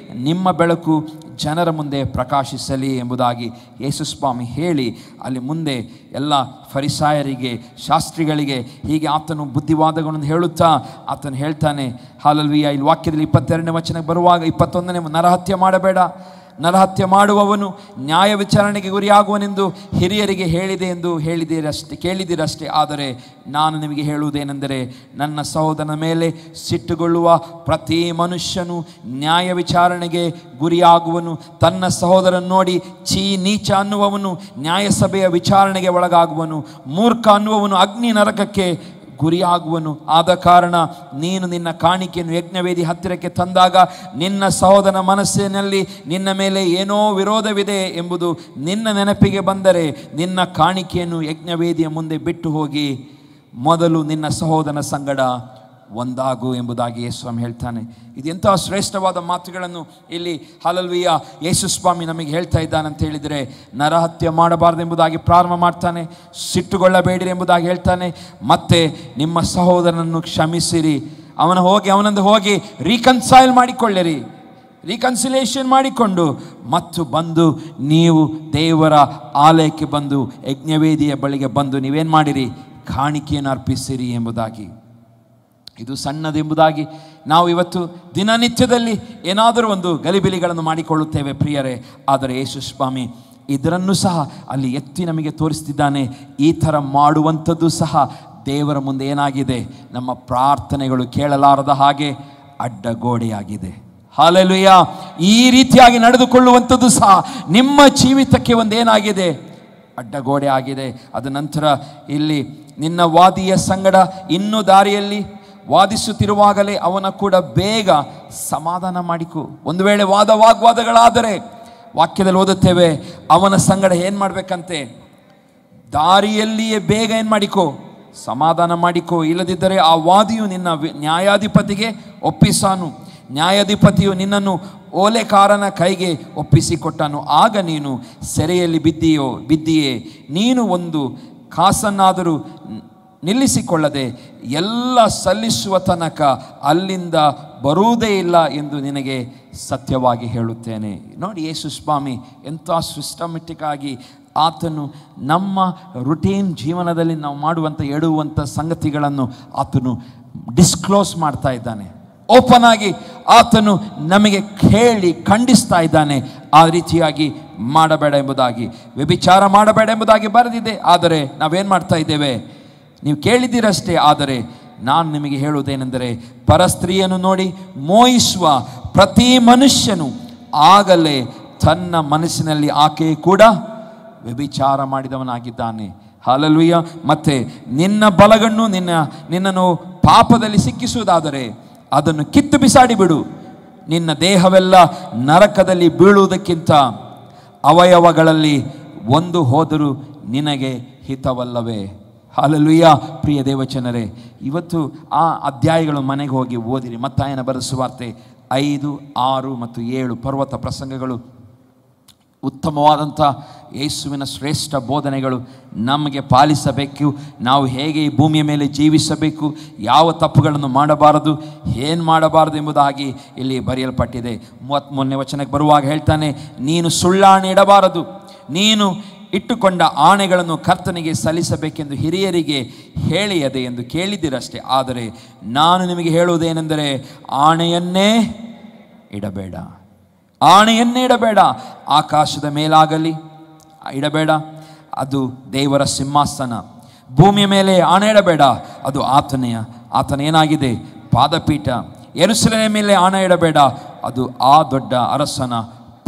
ನಿಮ್ಮ ಬೆಳಕು ಜನರ ಮುಂದೆ ಪ್ರಕಾಶಿಸಲಿ ಎಂಬುದಾಗಿ ಯೇಸು ಸ್ವಾಮಿ ಹೇಳಿ, ಅಲ್ಲಿ ಮುಂದೆ ಎಲ್ಲ ಫರಿಸಾಯರಿಗೆ, ಶಾಸ್ತ್ರಿಗಳಿಗೆ ಹೀಗೆ ಆತನು ಬುದ್ಧಿವಾದಗಳನ್ನು ಹೇಳುತ್ತಾ ಆತನು ಹೇಳ್ತಾನೆ. ಹಾಲೆಲೂಯ. ಇಲ್ಲಿ ವಾಕ್ಯದಲ್ಲಿ 22ನೇ ವಚನಕ್ಕೆ ಬರುವಾಗ 21ನೇ, ನರಹತ್ಯೆ ಮಾಡಬೇಡ, ನರಹತ್ಯೆ ಮಾಡುವವನು ನ್ಯಾಯ ವಿಚಾರಣೆಗೆ ಗುರಿಯಾಗುವನೆಂದು ಹಿರಿಯರಿಗೆ ಕೇಳಿದಿರಷ್ಟೇ. ಆದರೆ ನಾನು ನಿಮಗೆ ಹೇಳುವುದೇನೆಂದರೆ, ನನ್ನ ಸಹೋದರನ ಮೇಲೆ ಸಿಟ್ಟುಗೊಳ್ಳುವ ಪ್ರತಿ ಮನುಷ್ಯನು ನ್ಯಾಯ ವಿಚಾರಣೆಗೆ ಗುರಿಯಾಗುವನು. ತನ್ನ ಸಹೋದರನ ನೋಡಿ ನೀಚ ಅನ್ನುವವನು ನ್ಯಾಯಸಭೆಯ ವಿಚಾರಣೆಗೆ ಒಳಗಾಗುವನು. ಮೂರ್ಖ ಅನ್ನುವವನು ಅಗ್ನಿ ನರಕಕ್ಕೆ ಗುರಿಯಾಗುವನು. ಆದ ಕಾರಣ ನೀನು ನಿನ್ನ ಕಾಣಿಕೆಯನ್ನು ಯಜ್ಞವೇದಿ ಹತ್ತಿರಕ್ಕೆ ತಂದಾಗ ನಿನ್ನ ಸಹೋದರನ ಮನಸ್ಸಿನಲ್ಲಿ ನಿನ್ನ ಮೇಲೆ ಏನೋ ವಿರೋಧವಿದೆ ಎಂಬುದು ನಿನ್ನ ನೆನಪಿಗೆ ಬಂದರೆ, ನಿನ್ನ ಕಾಣಿಕೆಯನ್ನು ಯಜ್ಞವೇದಿಯ ಮುಂದೆ ಬಿಟ್ಟು ಹೋಗಿ ಮೊದಲು ನಿನ್ನ ಸಹೋದರನ ಸಂಗಡ ಒಂದಾಗು ಎಂಬುದಾಗಿ ಯೇಸುಸ್ವಾಮಿ ಹೇಳ್ತಾನೆ. ಇದೆಂತಹ ಶ್ರೇಷ್ಠವಾದ ಮಾತುಗಳನ್ನು ಇಲ್ಲಿ ಹಾಲೆಲೂಯ ಯೇಸು ಸ್ವಾಮಿ ನಮಗೆ ಹೇಳ್ತಾ ಇದ್ದಾನಂತ ಹೇಳಿದರೆ, ನರಹತ್ಯೆ ಮಾಡಬಾರ್ದು ಎಂಬುದಾಗಿ ಪ್ರಾರಂಭ ಮಾಡ್ತಾನೆ, ಸಿಟ್ಟುಗೊಳ್ಳಬೇಡಿರಿ ಎಂಬುದಾಗಿ ಹೇಳ್ತಾನೆ, ಮತ್ತೆ ನಿಮ್ಮ ಸಹೋದರನನ್ನು ಕ್ಷಮಿಸಿರಿ, ಅವನನ್ನು ಹೋಗಿ ರೀಕನ್ಸೈಲ್ ಮಾಡಿಕೊಳ್ಳಿರಿ, ರೀಕನ್ಸಿಲೇಷನ್ ಮಾಡಿಕೊಂಡು ಮತ್ತು ಬಂದು ನೀವು ದೇವರ ಆಲಯಕ್ಕೆ ಬಂದು ಯಜ್ಞವೇದಿಯ ಬಳಿಗೆ ಬಂದು ನೀವೇನು ಮಾಡಿರಿ? ಕಾಣಿಕೆಯನ್ನು ಅರ್ಪಿಸಿರಿ ಎಂಬುದಾಗಿ. ಇದು ಸಣ್ಣದೆಂಬುದಾಗಿ ನಾವು ಇವತ್ತು ದಿನನಿತ್ಯದಲ್ಲಿ ಏನಾದರೂ ಒಂದು ಗಲಿಬಿಲಿಗಳನ್ನು ಮಾಡಿಕೊಳ್ಳುತ್ತೇವೆ ಪ್ರಿಯರೇ. ಆದರೆ ಯೇಸು ಸ್ವಾಮಿ ಇದರನ್ನು ಸಹ ಅಲ್ಲಿ ಎತ್ತಿ ನಮಗೆ ತೋರಿಸ್ತಿದ್ದಾನೆ. ಈ ಥರ ಮಾಡುವಂಥದ್ದು ಸಹ ದೇವರ ಮುಂದೆ ಏನಾಗಿದೆ? ನಮ್ಮ ಪ್ರಾರ್ಥನೆಗಳು ಕೇಳಲಾರದ ಹಾಗೆ ಅಡ್ಡಗೋಡೆಯಾಗಿದೆ. ಹಾಲೆಲೂಯ. ಈ ರೀತಿಯಾಗಿ ನಡೆದುಕೊಳ್ಳುವಂಥದ್ದು ಸಹ ನಿಮ್ಮ ಜೀವಿತಕ್ಕೆ ಒಂದೇನಾಗಿದೆ? ಅಡ್ಡಗೋಡೆ ಆಗಿದೆ. ಅದ ನಂತರ ಇಲ್ಲಿ ನಿನ್ನ ವಾದಿಯ ಸಂಗಡ ಇನ್ನೂ ದಾರಿಯಲ್ಲಿ ವಾದಿಸುತ್ತಿರುವಾಗಲೇ ಅವನ ಕೂಡ ಬೇಗ ಸಮಾಧಾನ ಮಾಡಿಕೊ. ಒಂದು ವೇಳೆ ವಾಗ್ವಾದಗಳಾದರೆ ವಾಕ್ಯದಲ್ಲಿ ಓದುತ್ತೇವೆ, ಅವನ ಸಂಗಡ ಏನು ಮಾಡಬೇಕಂತೆ? ದಾರಿಯಲ್ಲಿಯೇ ಬೇಗ ಏನು ಮಾಡಿಕೊ? ಸಮಾಧಾನ ಮಾಡಿಕೊ. ಇಲ್ಲದಿದ್ದರೆ ಆ ವಾದಿಯು ನಿನ್ನ ನ್ಯಾಯಾಧಿಪತಿಗೆ ಒಪ್ಪಿಸಾನು, ನ್ಯಾಯಾಧಿಪತಿಯು ನಿನ್ನನ್ನು ಓಲೆಕಾರನ ಕೈಗೆ ಒಪ್ಪಿಸಿಕೊಟ್ಟನು. ಆಗ ನೀನು ಸೆರೆಯಲ್ಲಿ ಬಿದ್ದೀಯೇ. ನೀನು ಒಂದು ಕಾಸನ್ನಾದರೂ ನಿಲ್ಲಿಸಿಕೊಳ್ಳದೆ ಎಲ್ಲ ಸಲ್ಲಿಸುವ ತನಕ ಅಲ್ಲಿಂದ ಬರುವುದೇ ಇಲ್ಲ ಎಂದು ನಿನಗೆ ಸತ್ಯವಾಗಿ ಹೇಳುತ್ತೇನೆ. ನೋಡಿ, ಯೇಸು ಸ್ವಾಮಿ ಎಂಥ ಸಿಸ್ಟಮೆಟಿಕ್ ಆಗಿ ಆತನು ನಮ್ಮ ರುಟೀನ್ ಜೀವನದಲ್ಲಿ ನಾವು ಮಾಡುವಂಥ ಎಡುವಂಥ ಸಂಗತಿಗಳನ್ನು ಆತನು ಡಿಸ್ಕ್ಲೋಸ್ ಮಾಡ್ತಾ ಇದ್ದಾನೆ. ಓಪನ್ ಆಗಿ ಆತನು ನಮಗೆ ಹೇಳಿ ಖಂಡಿಸ್ತಾ ಇದ್ದಾನೆ. ಆ ರೀತಿಯಾಗಿ ಮಾಡಬೇಡ ಎಂಬುದಾಗಿ, ವ್ಯಭಿಚಾರ ಮಾಡಬೇಡ ಎಂಬುದಾಗಿ ಬರೆದಿದೆ. ಆದರೆ ನಾವೇನು ಮಾಡ್ತಾ ಇದ್ದೇವೆ? ನೀವು ಕೇಳಿದ್ದೀರಷ್ಟೇ. ಆದರೆ ನಾನು ನಿಮಗೆ ಹೇಳುವುದೇನೆಂದರೆ, ಪರಸ್ತ್ರೀಯನ್ನು ನೋಡಿ ಮೋಹಿಸುವ ಪ್ರತಿ ಮನುಷ್ಯನು ಆಗಲೇ ತನ್ನ ಮನಸ್ಸಿನಲ್ಲಿ ಆಕೆ ಕೂಡ ವ್ಯಭಿಚಾರ ಮಾಡಿದವನಾಗಿದ್ದಾನೆ. ಹಲ್ಲೆಲೂಯಾ. ಮತ್ತೆ ನಿನ್ನ ಬಲಗಣ್ಣು ನಿನ್ನನ್ನು ಪಾಪದಲ್ಲಿ ಸಿಕ್ಕಿಸುವುದಾದರೆ ಅದನ್ನು ಕಿತ್ತು ಬಿಸಾಡಿ ಬಿಡು. ನಿನ್ನ ದೇಹವೆಲ್ಲ ನರಕದಲ್ಲಿ ಬೀಳುವುದಕ್ಕಿಂತ ಅವಯವಗಳಲ್ಲಿ ಒಂದು ಹೋದರೂ ನಿನಗೆ ಹಿತವಲ್ಲವೇ? ಹಲ್ಲೆಲೂಯಾ. ಪ್ರಿಯ ದೇವಚನರೇ, ಇವತ್ತು ಆ ಅಧ್ಯಾಯಗಳು ಮನೆಗೆ ಹೋಗಿ ಓದಿರಿ. ಮತ್ತಾಯನ ಬರೆದ ಸುವಾರ್ತೆ 5, 6 ಮತ್ತು 7 ಪರ್ವತ ಪ್ರಸಂಗಗಳು ಉತ್ತಮವಾದಂಥ ಯೇಸುವಿನ ಶ್ರೇಷ್ಠ ಬೋಧನೆಗಳು ನಮಗೆ ಪಾಲಿಸಬೇಕು. ನಾವು ಹೇಗೆ ಈ ಭೂಮಿಯ ಮೇಲೆ ಜೀವಿಸಬೇಕು, ಯಾವ ತಪ್ಪುಗಳನ್ನು ಮಾಡಬಾರದು, ಏನು ಮಾಡಬಾರದು ಎಂಬುದಾಗಿ ಇಲ್ಲಿ ಬರೆಯಲ್ಪಟ್ಟಿದೆ. 33ನೇ ವಚನಕ್ಕೆ ಬರುವಾಗ ಹೇಳ್ತಾನೆ, ನೀನು ಸುಳ್ಳಾಣೆ ಇಡಬಾರದು, ನೀನು ಇಟ್ಟುಕೊಂಡ ಆಣೆಗಳನ್ನು ಕರ್ತನಿಗೆ ಸಲ್ಲಿಸಬೇಕೆಂದು ಹಿರಿಯರಿಗೆ ಹೇಳಿಯದೆ ಎಂದು ಕೇಳಿದಿರಷ್ಟೇ. ಆದರೆ ನಾನು ನಿಮಗೆ ಹೇಳುವುದೇನೆಂದರೆ, ಆಣೆಯನ್ನೇ ಇಡಬೇಡ, ಆಣೆಯನ್ನೇ ಇಡಬೇಡ. ಆಕಾಶದ ಮೇಲಾಗಲಿ ಇಡಬೇಡ, ಅದು ದೇವರ ಸಿಂಹಾಸನ. ಭೂಮಿಯ ಮೇಲೆ ಆಣೆ ಇಡಬೇಡ, ಅದು ಆತನೇನಾಗಿದೆ? ಪಾದಪೀಠ. ಯೆರೂಸಲೇಮಿನ ಮೇಲೆ ಆಣೆ ಇಡಬೇಡ, ಅದು ಆ ದೊಡ್ಡ ಅರಸನ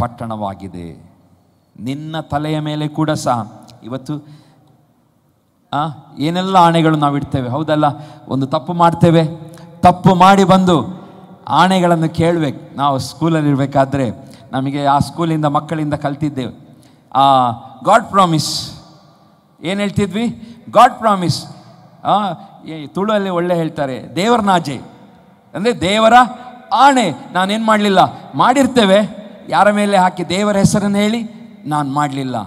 ಪಟ್ಟಣವಾಗಿದೆ. ನಿನ್ನ ತಲೆಯ ಮೇಲೆ ಕೂಡ ಸಹ ಇವತ್ತು ಏನೆಲ್ಲ ಆಣೆಗಳು ನಾವು ಇಡ್ತೇವೆ, ಹೌದಲ್ಲ? ಒಂದು ತಪ್ಪು ಮಾಡ್ತೇವೆ, ತಪ್ಪು ಮಾಡಿ ಬಂದು ಆಣೆಗಳನ್ನು ಕೇಳಬೇಕು. ನಾವು ಸ್ಕೂಲಲ್ಲಿರಬೇಕಾದ್ರೆ ನಮಗೆ ಆ ಸ್ಕೂಲಿಂದ ಮಕ್ಕಳಿಂದ ಕಲ್ತಿದ್ದೇವೆ. ಗಾಡ್ ಪ್ರಾಮಿಸ್ ಏನು ಹೇಳ್ತಿದ್ವಿ? God promise. ತುಳುವಲ್ಲಿ ಒಳ್ಳೆ ಹೇಳ್ತಾರೆ, ದೇವರ ನಾಜೆ ಅಂದರೆ ದೇವರ ಆಣೆ. ನಾನೇನು ಮಾಡಲಿಲ್ಲ, ಮಾಡಿರ್ತೇವೆ, ಯಾರ ಮೇಲೆ ಹಾಕಿ ದೇವರ ಹೆಸರನ್ನು ಹೇಳಿ ನಾನು ಮಾಡಲಿಲ್ಲ.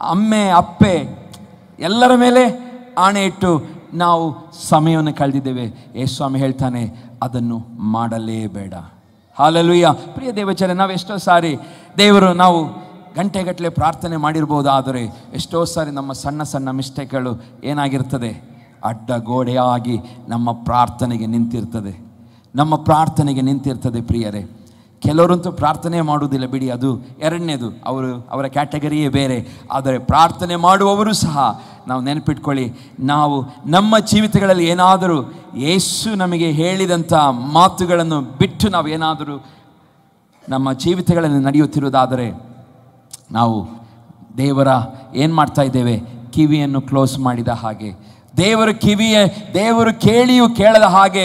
ಅಮ್ಮೆ ಅಪ್ಪೆ ಎಲ್ಲರ ಮೇಲೆ ಆಣೆ ಇಟ್ಟು ನಾವು ಸಮಯವನ್ನು ಕಳೆದಿದ್ದೇವೆ. ಯೇಸುಸ್ವಾಮಿ ಹೇಳ್ತಾನೆ, ಅದನ್ನು ಮಾಡಲೇಬೇಡ. ಹಲ್ಲೆಲೂಯಾ. ಪ್ರಿಯ ದೇವಚರೇ, ನಾವು ಎಷ್ಟೋ ಸಾರಿ ನಾವು ಗಂಟೆಗಟ್ಟಲೆ ಪ್ರಾರ್ಥನೆ ಮಾಡಿರ್ಬೋದು. ಆದರೆ ಎಷ್ಟೋ ಸಾರಿ ನಮ್ಮ ಸಣ್ಣ ಸಣ್ಣ ಮಿಸ್ಟೇಕ್ಗಳು ಏನಾಗಿರ್ತದೆ? ಅಡ್ಡ ಗೋಡೆಯಾಗಿ ನಮ್ಮ ಪ್ರಾರ್ಥನೆಗೆ ನಿಂತಿರ್ತದೆ. ಪ್ರಿಯರೇ, ಕೆಲವರಂತೂ ಪ್ರಾರ್ಥನೆ ಮಾಡುವುದಿಲ್ಲ, ಬಿಡಿ, ಅದು ಎರಡನೇದು, ಅವರ ಕ್ಯಾಟಗರಿಯೇ ಬೇರೆ. ಆದರೆ ಪ್ರಾರ್ಥನೆ ಮಾಡುವವರು ಸಹ ನಾವು ನೆನಪಿಟ್ಕೊಳ್ಳಿ, ನಾವು ನಮ್ಮ ಜೀವಿತಗಳಲ್ಲಿ ಏನಾದರೂ ಯೇಸು ನಮಗೆ ಹೇಳಿದಂಥ ಮಾತುಗಳನ್ನು ಬಿಟ್ಟು ನಾವು ಏನಾದರೂ ನಮ್ಮ ಜೀವಿತಗಳಲ್ಲಿ ನಡೆಯುತ್ತಿರುವುದಾದರೆ ನಾವು ಏನು ಮಾಡ್ತಾ ಇದ್ದೇವೆ? ಕಿವಿಯನ್ನು ಕ್ಲೋಸ್ ಮಾಡಿದ ಹಾಗೆ, ದೇವರು ಕೇಳಿಯೂ ಕೇಳದ ಹಾಗೆ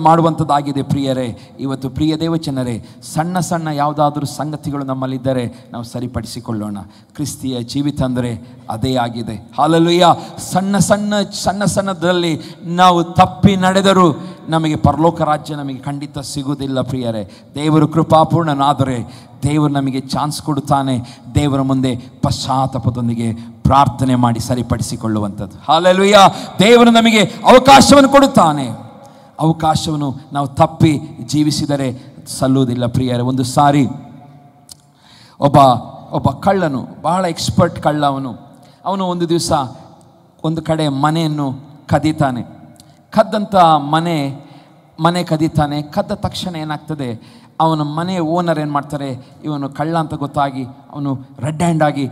ಮಾಡುವಂಥದ್ದಾಗಿದೆ. ಪ್ರಿಯರೇ, ಇವತ್ತು ಪ್ರಿಯ ದೇವಚನರೇ, ಸಣ್ಣ ಸಣ್ಣ ಯಾವುದಾದ್ರೂ ಸಂಗತಿಗಳು ನಮ್ಮಲ್ಲಿದ್ದರೆ ನಾವು ಸರಿಪಡಿಸಿಕೊಳ್ಳೋಣ. ಕ್ರಿಸ್ತಿಯ ಜೀವಿತ ಅಂದರೆ ಅದೇ ಆಗಿದೆ. ಹಲ್ಲೆಲೂಯಾ. ಸಣ್ಣದರಲ್ಲಿ ನಾವು ತಪ್ಪಿ ನಡೆದರೂ ನಮಗೆ ಪರಲೋಕ ರಾಜ್ಯ ನಮಗೆ ಖಂಡಿತ ಸಿಗುವುದಿಲ್ಲ. ಪ್ರಿಯರೇ, ದೇವರು ಕೃಪಾಪೂರ್ಣನಾದರೆ ದೇವರು ನಮಗೆ ಚಾನ್ಸ್ ಕೊಡುತ್ತಾನೆ. ದೇವರ ಮುಂದೆ ಪಶ್ಚಾತ್ತಾಪದೊಂದಿಗೆ ಪ್ರಾರ್ಥನೆ ಮಾಡಿ ಸರಿಪಡಿಸಿಕೊಳ್ಳುವಂಥದ್ದು. ಹಲ್ಲೆಲೂಯಾ. ದೇವರು ನಮಗೆ ಅವಕಾಶವನ್ನು ಕೊಡುತ್ತಾನೆ. ಅವಕಾಶವನ್ನು ನಾವು ತಪ್ಪಿ ಜೀವಿಸಿದರೆ ಸಲ್ಲುವುದಿಲ್ಲ. ಪ್ರಿಯರೇ, ಒಂದು ಸಾರಿ ಒಬ್ಬ ಕಳ್ಳನು, ಬಹಳ ಎಕ್ಸ್ಪರ್ಟ್ ಕಳ್ಳ ಅವನು ಒಂದು ದಿವಸ ಒಂದು ಕಡೆ ಮನೆಯನ್ನು ಕದೀತಾನೆ. ಕದ್ದಂಥ ಮನೆ ಕದೀತಾನೆ. ಕದ್ದ ತಕ್ಷಣ ಏನಾಗ್ತದೆ, ಅವನ ಮನೆಯ ಓನರ್ ಏನು ಮಾಡ್ತಾರೆ, ಇವನು ಕಳ್ಳ ಅಂತ ಗೊತ್ತಾಗಿ ಅವನು ರೆಡ್ ಹ್ಯಾಂಡ್ ಆಗಿ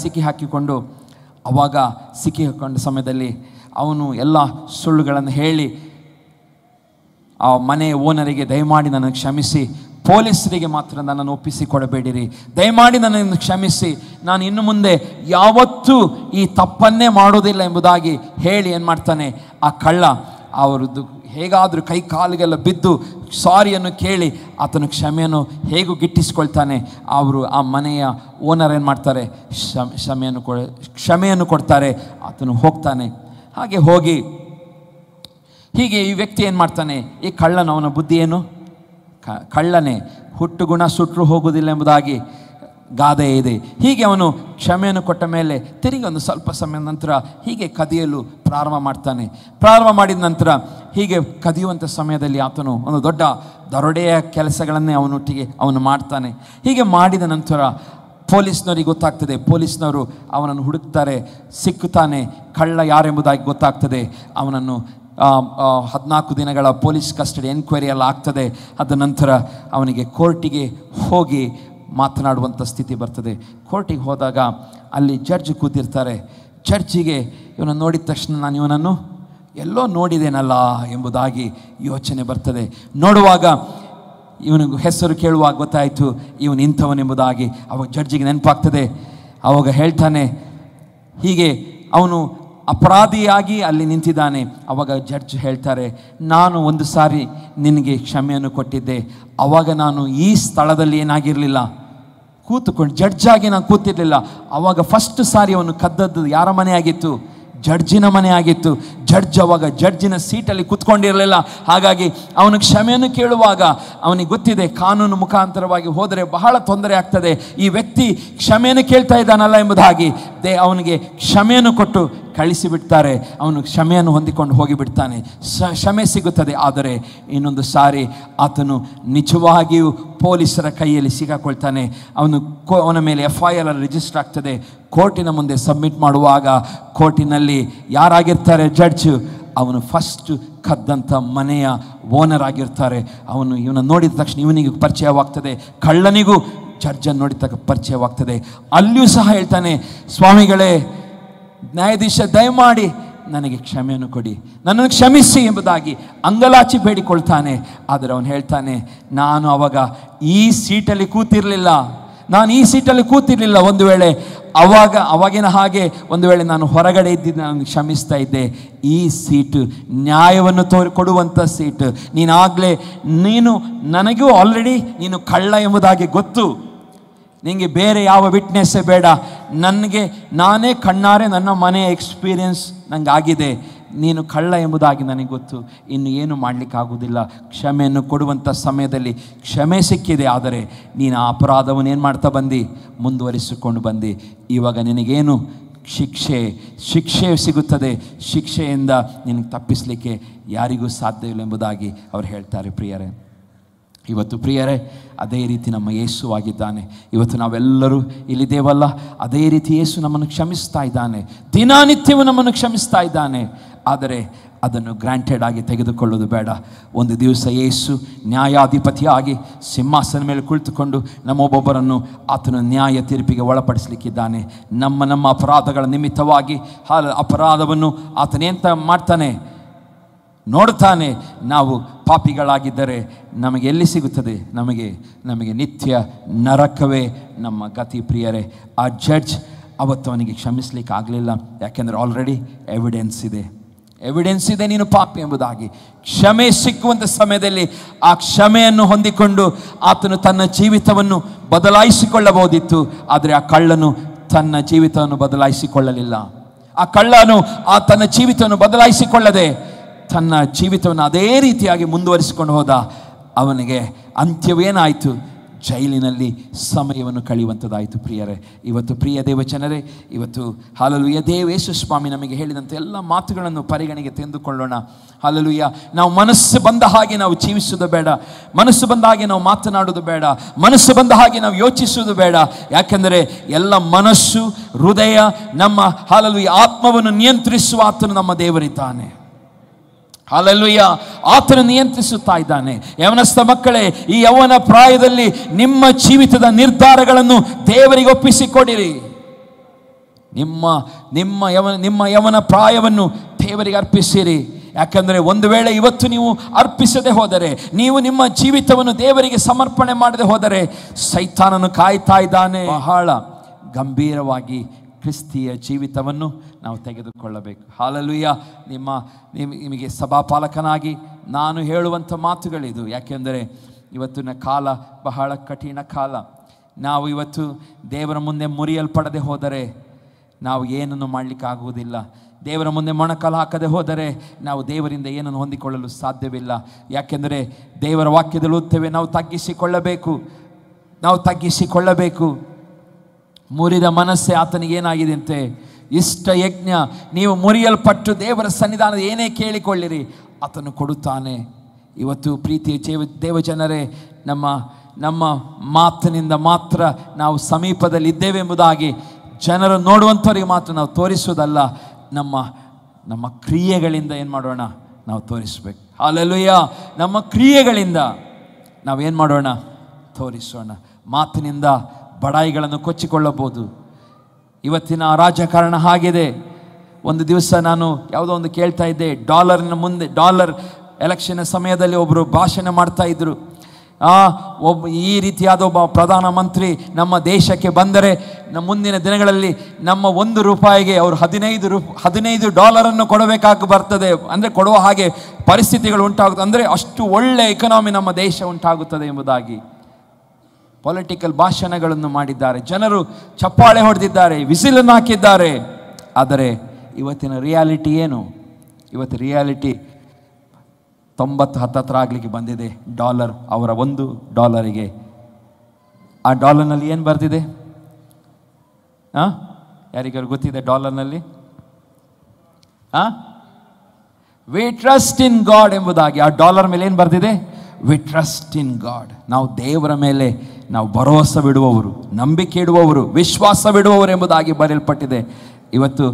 ಸಿಕ್ಕಿಹಾಕಿಕೊಂಡು ಆವಾಗ ಸಿಕ್ಕಿಹಾಕೊಂಡ ಸಮಯದಲ್ಲಿ ಅವನು ಎಲ್ಲ ಸುಳ್ಳುಗಳನ್ನು ಹೇಳಿ ಆ ಮನೆಯ ಓನರಿಗೆ, ದಯಮಾಡಿ ನನ್ನನ್ನು ಕ್ಷಮಿಸಿ, ಪೊಲೀಸರಿಗೆ ಮಾತ್ರ ನನ್ನನ್ನು ಒಪ್ಪಿಸಿಕೊಡಬೇಡಿರಿ, ದಯಮಾಡಿ ನನ್ನನ್ನು ಕ್ಷಮಿಸಿ, ನಾನು ಇನ್ನು ಮುಂದೆ ಯಾವತ್ತೂ ಈ ತಪ್ಪನ್ನೇ ಮಾಡೋದಿಲ್ಲ ಎಂಬುದಾಗಿ ಹೇಳಿ ಏನು ಮಾಡ್ತಾನೆ, ಆ ಕಳ್ಳ ಅವರದ್ದು ಹೇಗಾದರೂ ಕೈ ಕಾಲಿಗೆಲ್ಲ ಬಿದ್ದು ಸಾರಿಯನ್ನು ಕೇಳಿ ಆತನು ಕ್ಷಮೆಯನ್ನು ಹೇಗೂ ಗಿಟ್ಟಿಸ್ಕೊಳ್ತಾನೆ. ಆ ಮನೆಯ ಓನರ್ ಏನು ಮಾಡ್ತಾರೆ, ಕ್ಷಮೆಯನ್ನು ಕೊಡ್ತಾರೆ. ಆತನು ಹೋಗ್ತಾನೆ. ಹಾಗೆ ಹೋಗಿ ಹೀಗೆ ಈ ವ್ಯಕ್ತಿ ಏನು ಮಾಡ್ತಾನೆ, ಈ ಅವನ ಬುದ್ಧಿ ಏನು, ಕಳ್ಳನೇ, ಹುಟ್ಟು ಗುಣ ಸುಟ್ಟರು ಹೋಗುವುದಿಲ್ಲ ಎಂಬುದಾಗಿ ಗಾದೆ ಇದೆ. ಹೀಗೆ ಅವನು ಕ್ಷಮೆಯನ್ನು ಕೊಟ್ಟ ಮೇಲೆ ತಿರುಗಿ ಒಂದು ಸ್ವಲ್ಪ ಸಮಯದ ನಂತರ ಹೀಗೆ ಕದಿಯಲು ಪ್ರಾರಂಭ ಮಾಡಿದ ನಂತರ ಹೀಗೆ ಕದಿಯುವಂಥ ಸಮಯದಲ್ಲಿ ಆತನು ಒಂದು ದೊಡ್ಡ ದರೋಡೆಯ ಕೆಲಸಗಳನ್ನೇ ಅವನು ಮಾಡ್ತಾನೆ. ಹೀಗೆ ಮಾಡಿದ ನಂತರ ಪೊಲೀಸ್ನವರಿಗೆ ಗೊತ್ತಾಗ್ತದೆ. ಪೊಲೀಸ್ನವರು ಅವನನ್ನು ಹುಡುಕ್ತಾರೆ, ಸಿಕ್ಕುತ್ತಾನೆ. ಕಳ್ಳ ಯಾರೆಂಬುದಾಗಿ ಗೊತ್ತಾಗ್ತದೆ. ಅವನನ್ನು 14 ದಿನಗಳ ಪೊಲೀಸ್ ಕಸ್ಟಡಿ ಎನ್ಕ್ವೈರಿ ಎಲ್ಲ ಆಗ್ತದೆ. ಅದ ನಂತರ ಅವನಿಗೆ ಕೋರ್ಟಿಗೆ ಹೋಗಿ ಮಾತನಾಡುವಂಥ ಸ್ಥಿತಿ ಬರ್ತದೆ. ಕೋರ್ಟಿಗೆ ಹೋದಾಗ ಅಲ್ಲಿ ಜಡ್ಜ್ ಕೂತಿರ್ತಾರೆ. ಜಡ್ಜಿಗೆ ಇವನನ್ನು ನೋಡಿದ ತಕ್ಷಣ ನಾನು ಇವನನ್ನು ಎಲ್ಲೋ ನೋಡಿದ್ದೇನಲ್ಲ ಎಂಬುದಾಗಿ ಯೋಚನೆ ಬರ್ತದೆ. ನೋಡುವಾಗ ಇವನಿಗೆ ಹೆಸರು ಕೇಳುವಾಗ ಗೊತ್ತಾಯಿತು ಇವನು ಇಂಥವನೆಂಬುದಾಗಿ. ಅವಾಗ ಜಡ್ಜಿಗೆ ನೆನಪಾಗ್ತದೆ. ಆವಾಗ ಹೇಳ್ತಾನೆ, ಹೀಗೆ ಅವನು ಅಪರಾಧಿಯಾಗಿ ಅಲ್ಲಿ ನಿಂತಿದ್ದಾನೆ. ಆವಾಗ ಜಡ್ಜ್ ಹೇಳ್ತಾರೆ, ನಾನು ಒಂದು ಸಾರಿ ನಿನಗೆ ಕ್ಷಮೆಯನ್ನು ಕೊಟ್ಟಿದ್ದೆ. ಆವಾಗ ನಾನು ಈ ಸ್ಥಳದಲ್ಲಿ ಏನಾಗಿರಲಿಲ್ಲ, ಕೂತುಕೊಂಡು ಜಡ್ಜಾಗಿ ನಾನು ಕೂತಿರಲಿಲ್ಲ. ಆವಾಗ ಫಸ್ಟ್ ಸಾರಿ ಅವನು ಕದ್ದದ್ದು ಯಾರ ಮನೆ ಆಗಿತ್ತು? ಜಡ್ಜಿನ ಮನೆ ಆಗಿತ್ತು. ಜಡ್ಜ್ ಅವಾಗ ಜಡ್ಜಿನ ಸೀಟಲ್ಲಿ ಕೂತ್ಕೊಂಡಿರಲಿಲ್ಲ. ಹಾಗಾಗಿ ಅವನು ಕ್ಷಮೆಯನ್ನು ಕೇಳುವಾಗ ಅವನಿಗೆ ಗೊತ್ತಿದೆ, ಕಾನೂನು ಮುಖಾಂತರವಾಗಿ ಹೋದರೆ ಬಹಳ ತೊಂದರೆ ಆಗ್ತದೆ, ಈ ವ್ಯಕ್ತಿ ಕ್ಷಮೆಯನ್ನು ಕೇಳ್ತಾ ಇದ್ದಾನಲ್ಲ ಎಂಬುದಾಗಿ ಅವನಿಗೆ ಕ್ಷಮೆಯನ್ನು ಕೊಟ್ಟು ಕಳಿಸಿಬಿಡ್ತಾರೆ. ಅವನು ಕ್ಷಮೆಯನ್ನು ಹೊಂದಿಕೊಂಡು ಹೋಗಿಬಿಡ್ತಾನೆ. ಕ್ಷಮೆ ಸಿಗುತ್ತದೆ. ಆದರೆ ಇನ್ನೊಂದು ಸಾರಿ ಆತನು ನಿಜವಾಗಿಯೂ ಪೊಲೀಸರ ಕೈಯಲ್ಲಿ ಸಿಗಾಕೊಳ್ತಾನೆ. ಅವನ ಮೇಲೆ FIR ರಿಜಿಸ್ಟರ್ ಆಗ್ತದೆ. ಕೋರ್ಟಿನ ಮುಂದೆ ಸಬ್ಮಿಟ್ ಮಾಡುವಾಗ ಕೋರ್ಟಿನಲ್ಲಿ ಯಾರಾಗಿರ್ತಾರೆ? ಜಡ್ಜ್. ಅವನು ಫಸ್ಟ್ ಕದ್ದಂಥ ಮನೆಯ ಓನರ್ ಆಗಿರ್ತಾರೆ. ಇವನ ನೋಡಿದ ತಕ್ಷಣ ಇವನಿಗೆ ಪರಿಚಯವಾಗ್ತದೆ, ಕಳ್ಳನಿಗೂ ಜಡ್ಜನ್ನು ನೋಡಿದ ತಕ್ಷಣ ಪರಿಚಯವಾಗ್ತದೆ. ಅಲ್ಲಿಯೂ ಸಹ ಹೇಳ್ತಾನೆ, ಸ್ವಾಮಿಗಳೇ, ನ್ಯಾಯಾಧೀಶ ದಯಮಾಡಿ ನನಗೆ ಕ್ಷಮೆಯನ್ನು ಕೊಡಿ, ನನ್ನನ್ನು ಕ್ಷಮಿಸಿ ಎಂಬುದಾಗಿ ಅಂಗಲಾಚಿ ಬೇಡಿಕೊಳ್ತಾನೆ. ಆದರೆ ಅವನು ಹೇಳ್ತಾನೆ, ನಾನು ಅವಾಗ ಈ ಸೀಟಲ್ಲಿ ಕೂತಿರಲಿಲ್ಲ, ಒಂದು ವೇಳೆ ಅವಾಗಿನ ಹಾಗೆ ಒಂದು ವೇಳೆ ನಾನು ಹೊರಗಡೆ ಇದ್ದಿದ್ದು ನಾನು ಕ್ಷಮಿಸ್ತಾ ಇದ್ದೆ. ಈ ಸೀಟು ನ್ಯಾಯವನ್ನು ಕೊಡುವಂಥ ಸೀಟು. ನೀನು ನನಗೂ ಆಲ್ರೆಡಿ ನೀನು ಕಳ್ಳ ಎಂಬುದಾಗಿ ಗೊತ್ತು. ನಿನಗೆ ಬೇರೆ ಯಾವ ವಿಟ್ನೆಸ್ಸೇ ಬೇಡ. ನಾನೇ ಕಣ್ಣಾರೆ ನನ್ನ ಮನೆಯ ಎಕ್ಸ್ಪೀರಿಯನ್ಸ್ ನನಗೆ ಆಗಿದೆ. ನೀನು ಕಳ್ಳ ಎಂಬುದಾಗಿ ನನಗೆ ಗೊತ್ತು. ಇನ್ನು ಏನು ಮಾಡಲಿಕ್ಕಾಗೋದಿಲ್ಲ. ಕ್ಷಮೆಯನ್ನು ಕೊಡುವಂಥ ಸಮಯದಲ್ಲಿ ಕ್ಷಮೆ ಸಿಕ್ಕಿದೆ. ಆದರೆ ನೀನು ಆ ಅಪರಾಧವನ್ನು ಏನು ಮಾಡ್ತಾ ಬಂದು ಮುಂದುವರಿಸಿಕೊಂಡು ಬಂದು ಇವಾಗ ನಿನಗೇನು ಶಿಕ್ಷೆ ಸಿಗುತ್ತದೆ. ಶಿಕ್ಷೆಯಿಂದ ನಿನಗೆ ತಪ್ಪಿಸಲಿಕ್ಕೆ ಯಾರಿಗೂ ಸಾಧ್ಯವಿಲ್ಲ ಎಂಬುದಾಗಿ ಅವರು ಹೇಳ್ತಾರೆ. ಇವತ್ತು ಪ್ರಿಯರೇ, ಅದೇ ರೀತಿ ನಮ್ಮ ಯೇಸು ಆಗಿದ್ದಾನೆ. ಇವತ್ತು ನಾವೆಲ್ಲರೂ ಇಲ್ಲಿದ್ದೇವಲ್ಲ, ಅದೇ ರೀತಿ ಯೇಸು ನಮ್ಮನ್ನು ಕ್ಷಮಿಸ್ತಾ ಇದ್ದಾನೆ. ದಿನನಿತ್ಯವೂ ನಮ್ಮನ್ನು ಕ್ಷಮಿಸ್ತಾ ಇದ್ದಾನೆ. ಆದರೆ ಅದನ್ನು ಗ್ರಾಂಟೆಡ್ ಆಗಿ ತೆಗೆದುಕೊಳ್ಳೋದು ಬೇಡ. ಒಂದು ದಿವಸ ಯೇಸು ನ್ಯಾಯಾಧಿಪತಿಯಾಗಿ ಸಿಂಹಾಸನ ಮೇಲೆ ಕುಳಿತುಕೊಂಡು ನಮ್ಮೊಬ್ಬೊಬ್ಬರನ್ನು ಆತನು ನ್ಯಾಯ ತೀರ್ಪಿಗೆ ಒಳಪಡಿಸಲಿಕ್ಕಿದ್ದಾನೆ. ನಮ್ಮ ಅಪರಾಧಗಳ ನಿಮಿತ್ತವಾಗಿ ಅಪರಾಧವನ್ನು ಆತನೇಂತ ಮಾಡ್ತಾನೆ, ನೋಡ್ತಾನೆ. ನಾವು ಪಾಪಿಗಳಾಗಿದ್ದರೆ ನಮಗೆ ಎಲ್ಲಿ ಸಿಗುತ್ತದೆ? ನಮಗೆ ನಿತ್ಯ ನರಕವೇ ನಮ್ಮ ಗತಿ. ಪ್ರಿಯರೇ, ಆ ಜಡ್ಜ್ ಅವತ್ತು ಅವನಿಗೆ ಕ್ಷಮಿಸಲಿಕ್ಕೆ ಆಗಲಿಲ್ಲ. ಯಾಕೆಂದರೆ ಆಲ್ರೆಡಿ ಎವಿಡೆನ್ಸ್ ಇದೆ ನೀನು ಪಾಪಿ ಎಂಬುದಾಗಿ. ಕ್ಷಮೆ ಸಿಕ್ಕುವಂಥ ಸಮಯದಲ್ಲಿ ಆ ಕ್ಷಮೆಯನ್ನು ಹೊಂದಿಕೊಂಡು ಆತನು ತನ್ನ ಜೀವಿತವನ್ನು ಬದಲಾಯಿಸಿಕೊಳ್ಳಬಹುದಿತ್ತು. ಆದರೆ ಆ ಕಳ್ಳನು ತನ್ನ ಜೀವಿತವನ್ನು ಬದಲಾಯಿಸಿಕೊಳ್ಳಲಿಲ್ಲ. ಆ ಕಳ್ಳನು ತನ್ನ ಜೀವಿತವನ್ನು ಬದಲಾಯಿಸಿಕೊಳ್ಳದೆ ತನ್ನ ಜೀವಿತವನ್ನು ಅದೇ ರೀತಿಯಾಗಿ ಮುಂದುವರಿಸಿಕೊಂಡು ಹೋದ. ಅವನಿಗೆ ಅಂತ್ಯವೇನಾಯಿತು? ಜೈಲಿನಲ್ಲಿ ಸಮಯವನ್ನು ಕಳೆಯುವಂಥದ್ದಾಯಿತು. ಪ್ರಿಯರೇ, ಇವತ್ತು ಪ್ರಿಯ ದೇವಜನರೇ, ಇವತ್ತು ಹಲ್ಲೆಲೂಯಾ, ಯೇಸು ಸ್ವಾಮಿ ನಮಗೆ ಹೇಳಿದಂಥ ಎಲ್ಲ ಮಾತುಗಳನ್ನು ಪರಿಗಣನೆಗೆ ತೆಗೆದುಕೊಳ್ಳೋಣ. ಹಲ್ಲೆಲೂಯಾ. ನಾವು ಮನಸ್ಸು ಬಂದ ಹಾಗೆ ನಾವು ಜೀವಿಸುವುದು ಬೇಡ, ಮನಸ್ಸು ಬಂದ ಹಾಗೆ ನಾವು ಮಾತನಾಡುವುದು ಬೇಡ, ಮನಸ್ಸು ಬಂದ ಹಾಗೆ ನಾವು ಯೋಚಿಸುವುದು ಬೇಡ. ಯಾಕೆಂದರೆ ಎಲ್ಲ ಮನಸ್ಸು, ಹೃದಯ, ನಮ್ಮ ಹಲ್ಲೆಲೂಯಾ ಆತ್ಮವನ್ನು ನಿಯಂತ್ರಿಸುವ ಆತನು ನಮ್ಮ ದೇವರಿದ್ದಾನೆ. ಹಲ್ಲೆಲೂಯಾ. ಆತನು ನಿಯಂತ್ರಿಸುತ್ತಾ ಇದ್ದಾನೆ. ಯೌವನಸ್ಥ ಮಕ್ಕಳೇ, ಈ ಯೌವನ ಪ್ರಾಯದಲ್ಲಿ ನಿಮ್ಮ ಜೀವಿತದ ನಿರ್ಧಾರಗಳನ್ನು ದೇವರಿಗೆ ಒಪ್ಪಿಸಿಕೊಡಿರಿ. ನಿಮ್ಮ ಯೌವನ ಪ್ರಾಯವನ್ನು ದೇವರಿಗೆ ಅರ್ಪಿಸಿರಿ. ಯಾಕಂದರೆ ಒಂದು ವೇಳೆ ಇವತ್ತು ನೀವು ಅರ್ಪಿಸದೆ ಹೋದರೆ, ನೀವು ನಿಮ್ಮ ಜೀವಿತವನ್ನು ದೇವರಿಗೆ ಸಮರ್ಪಣೆ ಮಾಡದೆ ಹೋದರೆ, ಸೈತಾನನು ಕಾಯ್ತಾ ಇದ್ದಾನೆ. ಬಹಳ ಗಂಭೀರವಾಗಿ ಕ್ರಿಸ್ತಿಯ ಜೀವಿತವನ್ನು ನಾವು ತೆಗೆದುಕೊಳ್ಳಬೇಕು. ಹಲ್ಲೆಲೂಯಾ. ನಿಮಗೆ ಸಭಾಪಾಲಕನಾಗಿ ನಾನು ಹೇಳುವಂಥ ಮಾತುಗಳಿದು. ಯಾಕೆಂದರೆ ಇವತ್ತಿನ ಕಾಲ ಬಹಳ ಕಠಿಣ ಕಾಲ. ನಾವು ಇವತ್ತು ದೇವರ ಮುಂದೆ ಮುರಿಯಲ್ಪಡದೆ ಹೋದರೆ ನಾವು ಏನನ್ನು ಮಾಡಲಿಕ್ಕಾಗುವುದಿಲ್ಲ. ದೇವರ ಮುಂದೆ ಮೊಣಕಾಲು ಹಾಕದೆ ಹೋದರೆ ನಾವು ದೇವರಿಂದ ಏನನ್ನು ಹೊಂದಿಕೊಳ್ಳಲು ಸಾಧ್ಯವಿಲ್ಲ. ಯಾಕೆಂದರೆ ದೇವರ ವಾಕ್ಯದಲ್ಲಿ ಓದ್ತೇವೆ, ನಾವು ತಗ್ಗಿಸಿಕೊಳ್ಳಬೇಕು. ಮುರಿದ ಮನಸ್ಸೇ ಆತನಿಗೆ ಏನಾಗಿದೆ ಅಂತೆ? ಇಷ್ಟ ಯಜ್ಞ. ನೀವು ಮುರಿಯಲ್ಪಟ್ಟು ದೇವರ ಸನ್ನಿಧಾನದ ಏನೇ ಕೇಳಿಕೊಳ್ಳಿರಿ, ಆತನು ಕೊಡುತ್ತಾನೆ. ಇವತ್ತು ಪ್ರೀತಿಯ ದೇವಜನರೇ, ನಮ್ಮ ಮಾತಿನಿಂದ ಮಾತ್ರ ನಾವು ಸಮೀಪದಲ್ಲಿ ಇದ್ದೇವೆ ಎಂಬುದಾಗಿ ಜನರು ನೋಡುವಂಥವರಿಗೆ ಮಾತ್ರ ನಾವು ತೋರಿಸುವುದಲ್ಲ, ನಮ್ಮ ಕ್ರಿಯೆಗಳಿಂದ ಏನು ಮಾಡೋಣ, ನಾವು ತೋರಿಸ್ಬೇಕು. ಹಲ್ಲೆಲೂಯಾ. ನಮ್ಮ ಕ್ರಿಯೆಗಳಿಂದ ನಾವೇನು ಮಾಡೋಣ, ತೋರಿಸೋಣ. ಮಾತಿನಿಂದ ಬಡಾಯಿಗಳನ್ನು ಕೊಚ್ಚಿಕೊಳ್ಳಬಹುದು. ಇವತ್ತಿನ ರಾಜಕಾರಣ ಹಾಗಿದೆ. ಒಂದು ದಿವಸ ನಾನು ಯಾವುದೋ ಒಂದು ಕೇಳ್ತಾ ಇದ್ದೆ, ಡಾಲರ್ ಎಲೆಕ್ಷನ್ ಸಮಯದಲ್ಲಿ ಒಬ್ಬರು ಭಾಷಣ ಮಾಡ್ತಾ ಇದ್ರು. ಈ ರೀತಿಯಾದ ಒಬ್ಬ ಪ್ರಧಾನಮಂತ್ರಿ ನಮ್ಮ ದೇಶಕ್ಕೆ ಬಂದರೆ ಮುಂದಿನ ದಿನಗಳಲ್ಲಿ ನಮ್ಮ $1 ಅವರು $15 ಕೊಡಬೇಕಾಗಿ ಬರ್ತದೆ, ಅಂದರೆ ಕೊಡುವ ಹಾಗೆ ಪರಿಸ್ಥಿತಿಗಳು ಉಂಟಾಗುತ್ತದೆ, ಅಂದರೆ ಅಷ್ಟು ಒಳ್ಳೆ ಎಕನಾಮಿ ನಮ್ಮ ದೇಶ ಉಂಟಾಗುತ್ತದೆ ಎಂಬುದಾಗಿ ಪೊಲಿಟಿಕಲ್ ಭಾಷಣಗಳನ್ನು ಮಾಡಿದ್ದಾರೆ. ಜನರು ಚಪ್ಪಾಳೆ ಹೊಡೆದಿದ್ದಾರೆ, ವಿಸಿಲನ್ನು ಹಾಕಿದ್ದಾರೆ. ಆದರೆ ಇವತ್ತಿನ ರಿಯಾಲಿಟಿ ಏನು? ಇವತ್ತು ರಿಯಾಲಿಟಿ 90 ಹತ್ತತ್ರ ಆಗಲಿಕ್ಕೆ ಬಂದಿದೆ. ಡಾಲರ್, ಅವರ $1 ಆ ಡಾಲರ್ನಲ್ಲಿ ಏನು ಬರ್ತಿದೆ? ಯಾರಿಗಾರು ಗೊತ್ತಿದೆ ಡಾಲರ್ನಲ್ಲಿ? ವಿ ಟ್ರಸ್ಟ್ ಇನ್ ಗಾಡ್ ಎಂಬುದಾಗಿ ಆ ಡಾಲರ್ ಮೇಲೆ ಏನು ಬರ್ತಿದೆ? V trust in god. ನಾವು ದೇವರ ಮೇಲೆ ನಾವು ಭರವಸೆ ಬಿಡುವವರು, ನಂಬಿಕೆ ಇಡುವವರು, ವಿಶ್ವಾಸವಿಡುವವರು ಎಂಬುದಾಗಿ ಬರೆಯಲ್ಪಟ್ಟಿದೆ. ಇವತ್ತು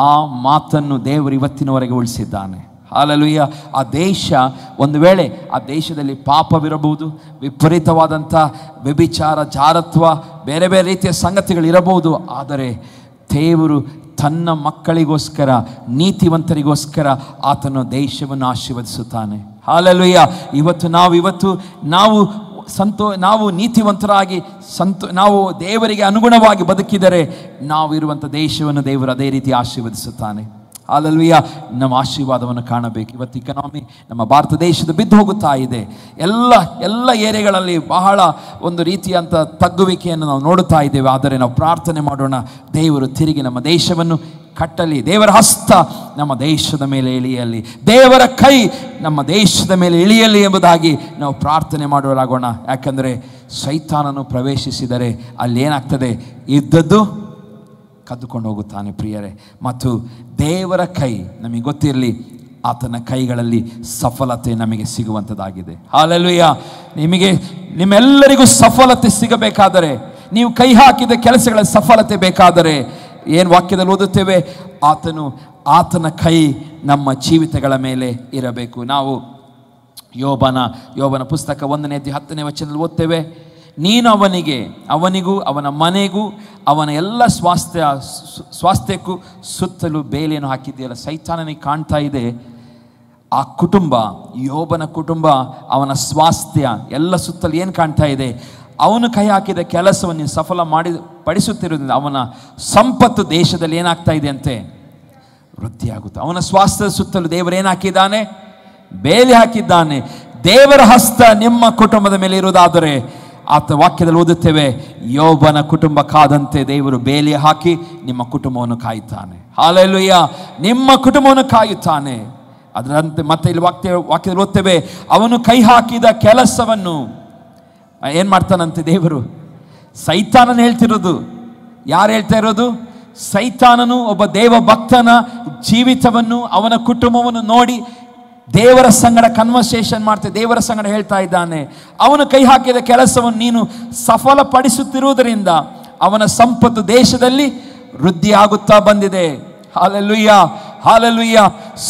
ಆ ಮಾತನ್ನು ದೇವರು ಇವತ್ತಿನವರೆಗೆ ಉಳಿಸಿದ್ದಾನೆ. ಹಲ್ಲೆಲೂಯಾ. ಆ ದೇಶ, ಒಂದು ವೇಳೆ ಆ ದೇಶದಲ್ಲಿ ಪಾಪವಿರಬಹುದು, ವಿಪರೀತವಾದಂಥ ವ್ಯಭಿಚಾರ, ಜಾರತ್ವ, ಬೇರೆ ಬೇರೆ ರೀತಿಯ ಸಂಗತಿಗಳಿರಬಹುದು. ಆದರೆ ದೇವರು ತನ್ನ ಮಕ್ಕಳಿಗೋಸ್ಕರ, ನೀತಿವಂತರಿಗೋಸ್ಕರ ಆತನು ದೇಶವನ್ನು ಆಶೀರ್ವದಿಸುತ್ತಾನೆ. ಹಲ್ಲೆಲೂಯಾ. ನಾವು ನೀತಿವಂತರಾಗಿ ನಾವು ದೇವರಿಗೆ ಅನುಗುಣವಾಗಿ ಬದುಕಿದರೆ ನಾವು ಇರುವಂಥ ದೇಶವನ್ನು ದೇವರು ಅದೇ ರೀತಿ ಆಶೀರ್ವದಿಸುತ್ತಾನೆ. ಹಲ್ಲೆಲೂಯಾ. ನಮ್ಮ ಆಶೀರ್ವಾದವನ್ನು ಕಾಣಬೇಕು. ಇವತ್ತು ಇಕನಾಮಿ ನಮ್ಮ ಭಾರತ ದೇಶದ ಬಿದ್ದು ಹೋಗುತ್ತಾ ಇದೆ. ಎಲ್ಲ ಏರಿಯಾಗಳಲ್ಲಿ ಬಹಳ ಒಂದು ರೀತಿಯಂಥ ತಗ್ಗುವಿಕೆಯನ್ನು ನಾವು ನೋಡುತ್ತಾ ಇದ್ದೇವೆ. ಆದರೆ ನಾವು ಪ್ರಾರ್ಥನೆ ಮಾಡೋಣ, ದೇವರು ತಿರುಗಿ ನಮ್ಮ ದೇಶವನ್ನು ಕಟ್ಟಲಿ, ದೇವರ ಹಸ್ತ ನಮ್ಮ ದೇಶದ ಮೇಲೆ ಇಳಿಯಲಿ, ದೇವರ ಕೈ ನಮ್ಮ ದೇಶದ ಮೇಲೆ ಇಳಿಯಲಿ ಎಂಬುದಾಗಿ ನಾವು ಪ್ರಾರ್ಥನೆ ಮಾಡೋರಾಗೋಣ. ಯಾಕಂದರೆ ಸೈತಾನನು ಪ್ರವೇಶಿಸಿದರೆ ಅಲ್ಲಿ ಏನಾಗ್ತದೆ? ಇದ್ದದ್ದು ಕದ್ದುಕೊಂಡು ಹೋಗುತ್ತಾನೆ ಪ್ರಿಯರೇ. ಮತ್ತು ದೇವರ ಕೈ ನಮಗೆ ಗೊತ್ತಿರಲಿ, ಆತನ ಕೈಗಳಲ್ಲಿ ಸಫಲತೆ ನಮಗೆ ಸಿಗುವಂಥದ್ದಾಗಿದೆ. ಹಲ್ಲೆಲೂಯಾ. ನಿಮ್ಮೆಲ್ಲರಿಗೂ ಸಫಲತೆ ಸಿಗಬೇಕಾದರೆ, ನೀವು ಕೈ ಹಾಕಿದ ಕೆಲಸಗಳ ಸಫಲತೆ ಬೇಕಾದರೆ ಏನು ವಾಕ್ಯದಲ್ಲಿ ಓದುತ್ತೇವೆ? ಆತನ ಕೈ ನಮ್ಮ ಜೀವಿತಗಳ ಮೇಲೆ ಇರಬೇಕು. ನಾವು ಯೋಬನ ಪುಸ್ತಕ 1:10 ವಚನದಲ್ಲಿ ಓದ್ತೇವೆ, ನೀನು ಅವನಿಗೂ ಅವನ ಮನೆಗೂ ಅವನ ಎಲ್ಲ ಸ್ವಾಸ್ಥ್ಯಕ್ಕೂ ಸುತ್ತಲೂ ಬೇಲಿಯನ್ನು ಹಾಕಿದೆಯಲ್ಲ. ಸೈತಾನನಿಗೆ ಕಾಣ್ತಾ ಇದೆ ಆ ಕುಟುಂಬ, ಯೋಬನ ಕುಟುಂಬ, ಅವನ ಸ್ವಾಸ್ಥ್ಯ ಎಲ್ಲ ಸುತ್ತಲೂ ಏನು ಕಾಣ್ತಾ ಇದೆ? ಅವನು ಕೈ ಹಾಕಿದ ಕೆಲಸವನ್ನು ಸಫಲ ಪಡಿಸುತ್ತಿರುವುದರಿಂದ ಅವನ ಸಂಪತ್ತು ದೇಶದಲ್ಲಿ ಏನಾಗ್ತಾ ಇದೆ ಅಂತೆ? ವೃದ್ಧಿಯಾಗುತ್ತೆ. ಅವನ ಸ್ವಾಸ್ಥ್ಯದ ಸುತ್ತಲೂ ದೇವರು ಏನು ಹಾಕಿದ್ದಾನೆ? ಬೇಲಿ ಹಾಕಿದ್ದಾನೆ. ದೇವರ ಹಸ್ತ ನಿಮ್ಮ ಕುಟುಂಬದ ಮೇಲೆ ಇರುವುದಾದರೆ, ಆತ ವಾಕ್ಯದಲ್ಲಿ ಓದುತ್ತೇವೆ, ಯೋಬನ ಕುಟುಂಬ ಕಾದಂತೆ ದೇವರು ಬೇಲಿ ಹಾಕಿ ನಿಮ್ಮ ಕುಟುಂಬವನ್ನು ಕಾಯುತ್ತಾನೆ. ಹಲ್ಲೆಲೂಯಾ. ನಿಮ್ಮ ಕುಟುಂಬವನ್ನು ಕಾಯುತ್ತಾನೆ. ಅದರಂತೆ ಮತ್ತೆ ಇಲ್ಲಿ ವಾಕ್ಯದಲ್ಲಿ ಓದ್ತೇವೆ, ಅವನು ಕೈ ಹಾಕಿದ ಕೆಲಸವನ್ನು ಏನು ಮಾಡ್ತಾನಂತೆ ದೇವರು? ಸೈತಾನನು ಹೇಳ್ತಿರೋದು. ಯಾರು ಹೇಳ್ತಾ ಇರೋದು? ಸೈತಾನನು ಒಬ್ಬ ದೇವ ಭಕ್ತನ ಜೀವಿತವನ್ನು, ಅವನ ಕುಟುಂಬವನ್ನು ನೋಡಿ ದೇವರ ಸಂಗಡ ಕನ್ವರ್ಸೇಷನ್ ಮಾಡ್ತಾ, ದೇವರ ಸಂಗಡ ಹೇಳ್ತಾ ಇದ್ದಾನೆ, ಅವನು ಕೈ ಹಾಕಿದ ಕೆಲಸವನ್ನು ನೀನು ಸಫಲಪಡಿಸುತ್ತಿರುವುದರಿಂದ ಅವನ ಸಂಪತ್ತು ದೇಶದಲ್ಲಿ ವೃದ್ಧಿ ಆಗುತ್ತಾ ಬಂದಿದೆ. Hallelujah, hallelujah.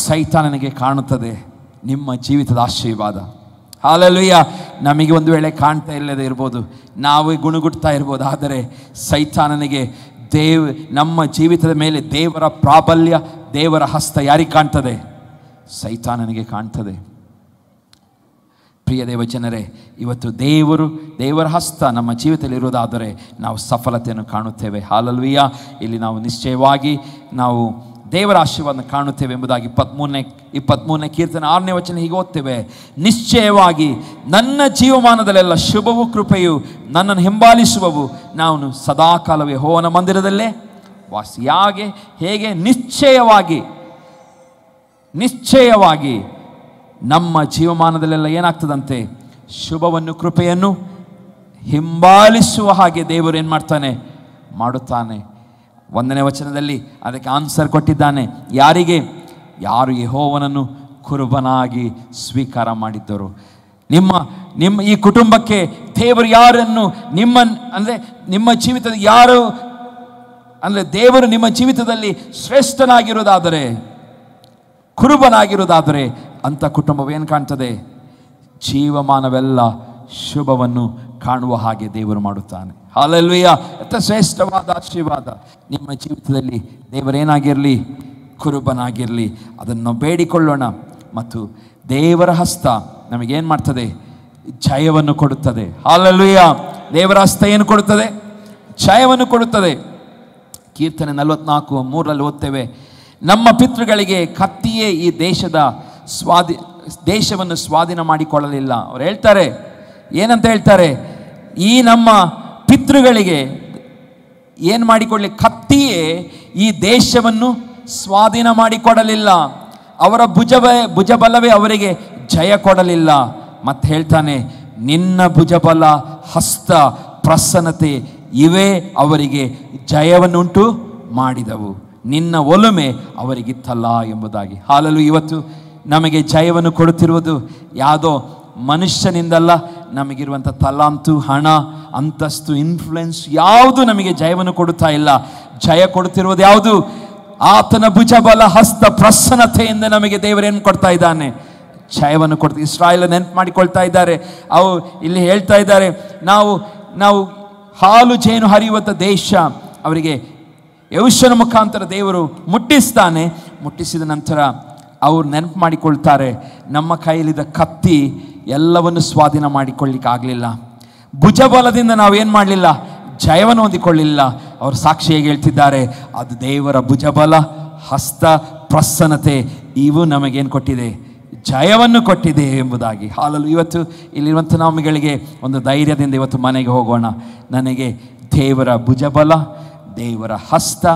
ಸೈತಾನನಿಗೆ ಕಾಣುತ್ತದೆ ನಿಮ್ಮ ಜೀವಿತದ ಆಶೀರ್ವಾದ. ಹಲ್ಲೆಲೂಯಾ. ನಮಗೆ ಒಂದು ವೇಳೆ ಕಾಣ್ತಾ ಇಲ್ಲದೆ ಇರ್ಬೋದು, ನಾವು ಗುಣಗುಡ್ತಾ ಇರ್ಬೋದು. ಆದರೆ ಸೈತಾನನಿಗೆ ನಮ್ಮ ಜೀವಿತದ ಮೇಲೆ ದೇವರ ಪ್ರಾಬಲ್ಯ, ದೇವರ ಹಸ್ತ ಯಾರಿಗೆ ಕಾಣ್ತದೆ? ಸೈತಾನನಿಗೆ ಕಾಣ್ತದೆ. ಪ್ರಿಯ ದೇವಜನರೇ, ಇವತ್ತು ದೇವರ ಹಸ್ತ ನಮ್ಮ ಜೀವಿತದಲ್ಲಿ ಇರುವುದಾದರೆ ನಾವು ಸಫಲತೆಯನ್ನು ಕಾಣುತ್ತೇವೆ. ಹಲ್ಲೆಲೂಯಾ. ಇಲ್ಲಿ ನಾವು ನಿಶ್ಚಯವಾಗಿ ನಾವು ದೇವರ ಆಶೀರ್ವಾದ ಕಾಣುತ್ತೇವೆ ಎಂಬುದಾಗಿ 23ನೇ ಕೀರ್ತನೆ 6ನೇ ವಚನ ಹೀಗೆ ಓದ್ತೇವೆ, ನಿಶ್ಚಯವಾಗಿ ನನ್ನ ಜೀವಮಾನದಲ್ಲೆಲ್ಲ ಶುಭವು ಕೃಪೆಯು ನನ್ನನ್ನು ಹಿಂಬಾಲಿಸುವವು, ನಾನು ಸದಾಕಾಲವೇ ಯೆಹೋವನ ಮಂದಿರದಲ್ಲೇ ವಾಸಿಯಾಗೆ. ಹೇಗೆ? ನಿಶ್ಚಯವಾಗಿ ನಮ್ಮ ಜೀವಮಾನದಲ್ಲೆಲ್ಲ ಏನಾಗ್ತದಂತೆ? ಶುಭವನ್ನು, ಕೃಪೆಯನ್ನು ಹಿಂಬಾಲಿಸುವ ಹಾಗೆ ದೇವರು ಏನು ಮಾಡ್ತಾನೆ? ಮಾಡುತ್ತಾನೆ. 1ನೇ ವಚನದಲ್ಲಿ ಅದಕ್ಕೆ ಆನ್ಸರ್ ಕೊಟ್ಟಿದ್ದಾನೆ. ಯಾರು ಯೆಹೋವನನ್ನು ಕುರುಬನಾಗಿ ಸ್ವೀಕಾರ ಮಾಡಿದ್ದರು. ನಿಮ್ಮ ನಿಮ್ಮ ಈ ಕುಟುಂಬಕ್ಕೆ ದೇವರು ಯಾರನ್ನು ನಿಮ್ಮ ಜೀವಿತದ ಯಾರು ದೇವರು ನಿಮ್ಮ ಜೀವಿತದಲ್ಲಿ ಶ್ರೇಷ್ಠನಾಗಿರೋದಾದರೆ, ಕುರುಬನಾಗಿರೋದಾದರೆ ಅಂಥ ಕುಟುಂಬವೇನು ಕಾಣ್ತದೆ? ಜೀವಮಾನವೆಲ್ಲ ಶುಭವನ್ನು ಕಾಣುವ ಹಾಗೆ ದೇವರು ಮಾಡುತ್ತಾನೆ. ಹಲ್ಲೆಲೂಯಾ! ಅತ್ಯ ಶ್ರೇಷ್ಠವಾದ ಆಶೀರ್ವಾದ ನಿಮ್ಮ ಜೀವಿತದಲ್ಲಿ ದೇವರೇನಾಗಿರಲಿ, ಕುರುಬನಾಗಿರಲಿ. ಅದನ್ನು ಬೇಡಿಕೊಳ್ಳೋಣ. ಮತ್ತು ದೇವರ ಹಸ್ತ ನಮಗೇನು ಮಾಡ್ತದೆ? ಜಯವನ್ನು ಕೊಡುತ್ತದೆ. ಹಲ್ಲೆಲೂಯಾ! ದೇವರ ಹಸ್ತ ಏನು ಕೊಡುತ್ತದೆ? ಜಯವನ್ನು ಕೊಡುತ್ತದೆ. ಕೀರ್ತನೆ 44:3 ಓದ್ತೇವೆ, ನಮ್ಮ ಪಿತೃಗಳಿಗೆ ಕತ್ತಿಯೇ ಈ ದೇಶವನ್ನು ಸ್ವಾಧೀನ ಮಾಡಿಕೊಳ್ಳಲಿಲ್ಲ. ಅವ್ರು ಹೇಳ್ತಾರೆ, ಏನಂತ ಹೇಳ್ತಾರೆ? ಈ ನಮ್ಮ ಪಿತೃಗಳಿಗೆ ಏನು ಮಾಡಿಕೊಳ್ಳಿ? ಕತ್ತಿಯೇ ಈ ದೇಶವನ್ನು ಸ್ವಾಧೀನ ಮಾಡಿಕೊಡಲಿಲ್ಲ. ಅವರ ಭುಜಬಲವೇ ಅವರಿಗೆ ಜಯ ಕೊಡಲಿಲ್ಲ. ಮತ್ತೆ ಹೇಳ್ತಾನೆ, ನಿನ್ನ ಭುಜಬಲ, ಹಸ್ತ, ಪ್ರಸನ್ನತೆ ಇವೇ ಅವರಿಗೆ ಜಯವನ್ನುಂಟು ಮಾಡಿದವು. ನಿನ್ನ ಒಲುಮೆ ಅವರಿಗಿತ್ತಲ್ಲ ಎಂಬುದಾಗಿ. ಹಾಲಲು ಇವತ್ತು ನಮಗೆ ಜಯವನ್ನು ಕೊಡುತ್ತಿರುವುದು ಯಾವುದೋ ಮನುಷ್ಯನಿಂದಲ್ಲ. ನಮಗಿರುವಂಥ ತಲಾಂತು, ಹಣ, ಅಂತಸ್ತು, ಇನ್ಫ್ಲುಯೆನ್ಸ್ ಯಾವುದು ನಮಗೆ ಜಯವನ್ನು ಕೊಡುತ್ತಾ ಇಲ್ಲ. ಜಯ ಕೊಡುತ್ತಿರುವುದು ಯಾವುದು? ಆತನ ಭುಜಬಲ, ಹಸ್ತ, ಪ್ರಸನ್ನತೆಯಿಂದ ನಮಗೆ ದೇವರೇನು ಕೊಡ್ತಾ ಇದ್ದಾನೆ? ಜಯವನ್ನು ಕೊಡ್ತೀವಿ. ಇಸ್ರಾಯೇಲ್ ನೆನಪು ಮಾಡಿಕೊಳ್ತಾ ಇದ್ದಾರೆ. ಅವು ಇಲ್ಲಿ ಹೇಳ್ತಾ ಇದ್ದಾರೆ, ನಾವು ಹಾಲು ಜೇನು ಹರಿಯುವಂಥ ದೇಶ. ಅವರಿಗೆ ಯೆಹೋಶುವನ ಮುಖಾಂತರ ದೇವರು ಮುಟ್ಟಿಸ್ತಾನೆ. ಮುಟ್ಟಿಸಿದ ನಂತರ ಅವರು ನೆನಪು ಮಾಡಿಕೊಳ್ತಾರೆ, ನಮ್ಮ ಕೈಯಲ್ಲಿದ್ದ ಕತ್ತಿ ಎಲ್ಲವನ್ನು ಸ್ವಾಧೀನ ಮಾಡಿಕೊಳ್ಳಿಕ್ಕಾಗಲಿಲ್ಲ. ಭುಜಬಲದಿಂದ ನಾವೇನು ಮಾಡಲಿಲ್ಲ? ಜಯವನ್ನು ಹೊಂದಿಕೊಳ್ಳಿಲ್ಲ. ಅವರು ಸಾಕ್ಷಿಯಾಗಿ ಹೇಳ್ತಿದ್ದಾರೆ, ಅದು ದೇವರ ಭುಜಬಲ, ಹಸ್ತ, ಪ್ರಸನ್ನತೆ ಇವು ನಮಗೇನು ಕೊಟ್ಟಿದೆ? ಜಯವನ್ನು ಕೊಟ್ಟಿದೆ ಎಂಬುದಾಗಿ. ಹಾಲಲು ಇವತ್ತು ಇಲ್ಲಿರುವಂಥ ನಮ್ಮಗಳಿಗೆ ಒಂದು ಧೈರ್ಯದಿಂದ ಇವತ್ತು ಮನೆಗೆ ಹೋಗೋಣ. ನನಗೆ ದೇವರ ಭುಜಬಲ, ದೇವರ ಹಸ್ತ,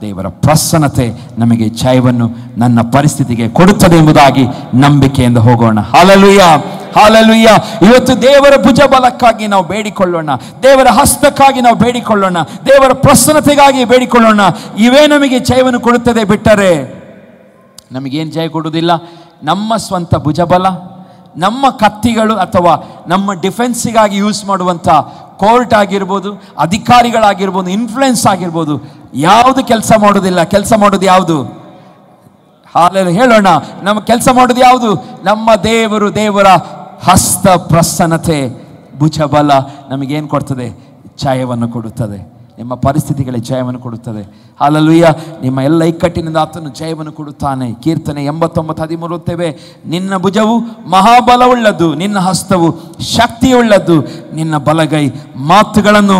ದೇವರ ಪ್ರಸನ್ನತೆ ನಮಗೆ ಜಯವನ್ನು ನನ್ನ ಪರಿಸ್ಥಿತಿಗೆ ಕೊಡುತ್ತದೆ ಎಂಬುದಾಗಿ ನಂಬಿಕೆಯಿಂದ ಹೋಗೋಣ. Hallelujah, hallelujah. ಇವತ್ತು ದೇವರ ಭುಜಬಲಕ್ಕಾಗಿ ನಾವು ಬೇಡಿಕೊಳ್ಳೋಣ, ದೇವರ ಹಸ್ತಕ್ಕಾಗಿ ನಾವು ಬೇಡಿಕೊಳ್ಳೋಣ, ದೇವರ ಪ್ರಸನ್ನತೆಗಾಗಿ ಬೇಡಿಕೊಳ್ಳೋಣ. ಇವೇ ನಮಗೆ ಜಯವನ್ನು ಕೊಡುತ್ತದೆ. ಬಿಟ್ಟರೆ ನಮಗೇನು ಜಯ ಕೊಡುವುದಿಲ್ಲ. ನಮ್ಮ ಸ್ವಂತ ಭುಜಬಲ, ನಮ್ಮ ಕತ್ತಿಗಳು, ಅಥವಾ ನಮ್ಮ ಡಿಫೆನ್ಸಿಗಾಗಿ ಯೂಸ್ ಮಾಡುವಂಥ ಕೋರ್ಟ್ ಆಗಿರ್ಬೋದು, ಅಧಿಕಾರಿಗಳಾಗಿರ್ಬೋದು, ಇನ್ಫ್ಲುಯೆನ್ಸ್ ಆಗಿರ್ಬೋದು, ಯಾವುದು ಕೆಲಸ ಮಾಡೋದಿಲ್ಲ. ಕೆಲಸ ಮಾಡೋದು ಯಾವುದು? ಹಾಲೆಲ್ಲ ಹೇಳೋಣ, ನಮ್ಮ ಕೆಲಸ ಮಾಡೋದು ಯಾವುದು? ನಮ್ಮ ದೇವರ ಹಸ್ತ, ಪ್ರಸನ್ನತೆ, ಭುಜಬಲ ನಮಗೇನು ಕೊಡ್ತದೆ? ಜಯವನ್ನು ಕೊಡುತ್ತದೆ. ನಿಮ್ಮ ಪರಿಸ್ಥಿತಿಗಳಿಗೆ ಜಯವನ್ನು ಕೊಡುತ್ತದೆ. ಹಲ್ಲೆಲೂಯಾ. ನಿಮ್ಮ ಎಲ್ಲ ಇಕ್ಕಟ್ಟಿನಿಂದ ಆತನು ಜಯವನ್ನು ಕೊಡುತ್ತಾನೆ. ಕೀರ್ತನೆ 89:13 ಓದ್ತೇವೆ, ನಿನ್ನ ಭುಜವು ಮಹಾಬಲವುಳ್ಳದ್ದು, ನಿನ್ನ ಹಸ್ತವು ಶಕ್ತಿಯುಳ್ಳದ್ದು, ನಿನ್ನ ಬಲಗೈ ಮಾತುಗಳನ್ನು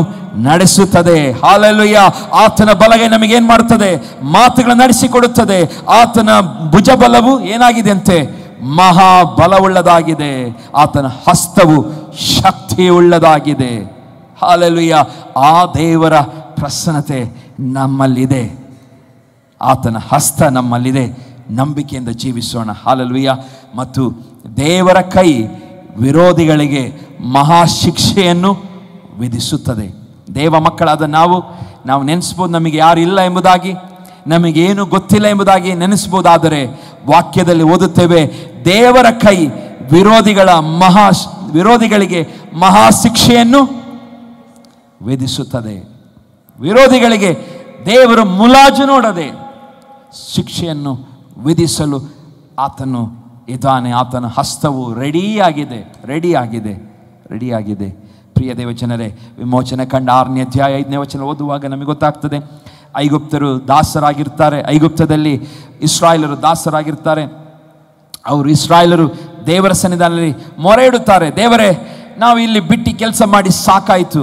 ನಡೆಸುತ್ತದೆ. ಹಲ್ಲೆಲೂಯಾ. ಆತನ ಬಲಗೈ ನಮಗೇನು ಮಾಡುತ್ತದೆ? ಮಾತುಗಳನ್ನು ನಡೆಸಿಕೊಡುತ್ತದೆ. ಆತನ ಭುಜಬಲವು ಏನಾಗಿದೆ ಅಂತೆ? ಮಹಾಬಲವುಳ್ಳದಾಗಿದೆ. ಆತನ ಹಸ್ತವು ಶಕ್ತಿಯುಳ್ಳದಾಗಿದೆ. ಹಲ್ಲೆಲೂಯಾ. ಆ ದೇವರ ಪ್ರಸನ್ನತೆ ನಮ್ಮಲ್ಲಿದೆ, ಆತನ ಹಸ್ತ ನಮ್ಮಲ್ಲಿದೆ. ನಂಬಿಕೆಯಿಂದ ಜೀವಿಸೋಣ. ಹಲ್ಲೆಲೂಯಾ. ಮತ್ತು ದೇವರ ಕೈ ವಿರೋಧಿಗಳಿಗೆ ಮಹಾಶಿಕ್ಷೆಯನ್ನು ವಿಧಿಸುತ್ತದೆ. ದೇವ ಮಕ್ಕಳಾದ ನಾವು ನೆನೆಸ್ಬೋದು, ನಮಗೆ ಯಾರು ಇಲ್ಲ ಎಂಬುದಾಗಿ, ನಮಗೇನು ಗೊತ್ತಿಲ್ಲ ಎಂಬುದಾಗಿ ನೆನೆಸ್ಬೋದಾದರೆ, ವಾಕ್ಯದಲ್ಲಿ ಓದುತ್ತೇವೆ, ದೇವರ ಕೈ ವಿರೋಧಿಗಳಿಗೆ ಮಹಾಶಿಕ್ಷೆಯನ್ನು ವಿಧಿಸುತ್ತದೆ. ವಿರೋಧಿಗಳಿಗೆ ದೇವರು ಮುಲಾಜು ನೋಡದೆ ಶಿಕ್ಷೆಯನ್ನು ವಿಧಿಸಲು ಆತನು ಇದ್ದಾನೆ. ಆತನ ಹಸ್ತವು ರೆಡಿಯಾಗಿದೆ. ಪ್ರಿಯ ದೇವಜನರೇ, ವಿಮೋಚನೆ ಕಂಡ 6ನೇ ಅಧ್ಯಾಯ 5ನೇ ವಚನ ಓದುವಾಗ ನಮಗೆ ಗೊತ್ತಾಗ್ತದೆ, ಐಗುಪ್ತರು ದಾಸರಾಗಿರ್ತಾರೆ. ಐಗುಪ್ತದಲ್ಲಿ ಇಸ್ರಾಯೇಲರು ದಾಸರಾಗಿರ್ತಾರೆ. ಅವರು ಇಸ್ರಾಯೇಲರು ದೇವರ ಸನ್ನಿಧಾನದಲ್ಲಿ ಮೊರೆ ಇಡುತ್ತಾರೆ, ದೇವರೇ ನಾವು ಇಲ್ಲಿ ಬಿಟ್ಟು ಕೆಲಸ ಮಾಡಿ ಸಾಕಾಯಿತು,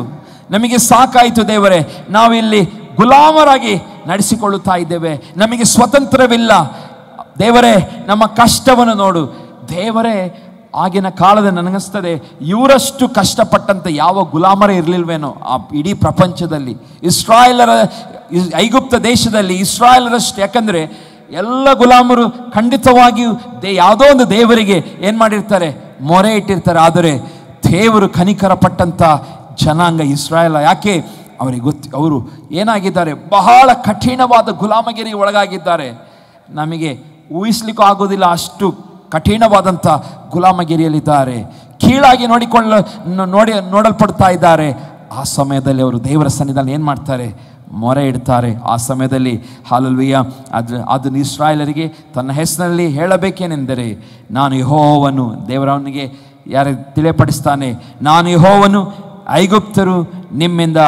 ನಮಗೆ ಸಾಕಾಯಿತು ದೇವರೇ, ನಾವಿಲ್ಲಿ ಗುಲಾಮರಾಗಿ ನಡೆಸಿಕೊಳ್ಳುತ್ತಾ ಇದ್ದೇವೆ, ನಮಗೆ ಸ್ವತಂತ್ರವಿಲ್ಲ ದೇವರೇ, ನಮ್ಮ ಕಷ್ಟವನ್ನು ನೋಡು. ದೇವರೇ, ಆಗಿನ ಕಾಲದ ನನಗನ್ನಿಸ್ತದೆ, ಇವರಷ್ಟು ಕಷ್ಟಪಟ್ಟಂತೆ ಯಾವ ಗುಲಾಮರೇ ಇರಲಿಲ್ವೇನೋ ಆ ಇಡೀ ಪ್ರಪಂಚದಲ್ಲಿ. ಐಗುಪ್ತ ದೇಶದಲ್ಲಿ ಇಸ್ರಾಯೇಲರಷ್ಟು, ಯಾಕಂದರೆ ಎಲ್ಲ ಗುಲಾಮರು ಖಂಡಿತವಾಗಿಯೂ ಯಾವುದೋ ಒಂದು ದೇವರಿಗೆ ಏನು ಮಾಡಿರ್ತಾರೆ? ಮೊರೆ ಇಟ್ಟಿರ್ತಾರೆ. ಆದರೆ ದೇವರು ಕನಿಕರ ಪಟ್ಟಂಥ ಜನಾಂಗ ಇಸ್ರಾಯೇಲ. ಯಾಕೆ? ಅವರಿಗೆ ಅವರು ಏನಾಗಿದ್ದಾರೆ? ಬಹಳ ಕಠಿಣವಾದ ಗುಲಾಮಗಿರಿ ಒಳಗಾಗಿದ್ದಾರೆ. ನಮಗೆ ಊಹಿಸ್ಲಿಕ್ಕೂ ಆಗೋದಿಲ್ಲ, ಅಷ್ಟು ಕಠಿಣವಾದಂಥ ಗುಲಾಮಗಿರಿಯಲ್ಲಿದ್ದಾರೆ. ಕೀಳಾಗಿ ನೋಡಲ್ಪಡ್ತಾ ಇದ್ದಾರೆ. ಆ ಸಮಯದಲ್ಲಿ ಅವರು ದೇವರ ಸನ್ನಿಧಿಯಲ್ಲಿ ಏನು ಮಾಡ್ತಾರೆ? ಮೊರೆ ಇಡ್ತಾರೆ. ಆ ಸಮಯದಲ್ಲಿ ಹಲ್ಲೆಲೂಯಾ, ಅದನ್ನು ಇಸ್ರಾಯೇಲರಿಗೆ ತನ್ನ ಹೆಸರಿನಲ್ಲಿ ಹೇಳಬೇಕೇನೆಂದರೆ, ನಾನು ಯೆಹೋವನು. ದೇವರವನಿಗೆ ಯಾರು ತಿಳಿಯಪಡಿಸ್ತಾನೆ, ನಾನು ಯೆಹೋವನು, ಐಗುಪ್ತರು ನಿಮ್ಮಿಂದ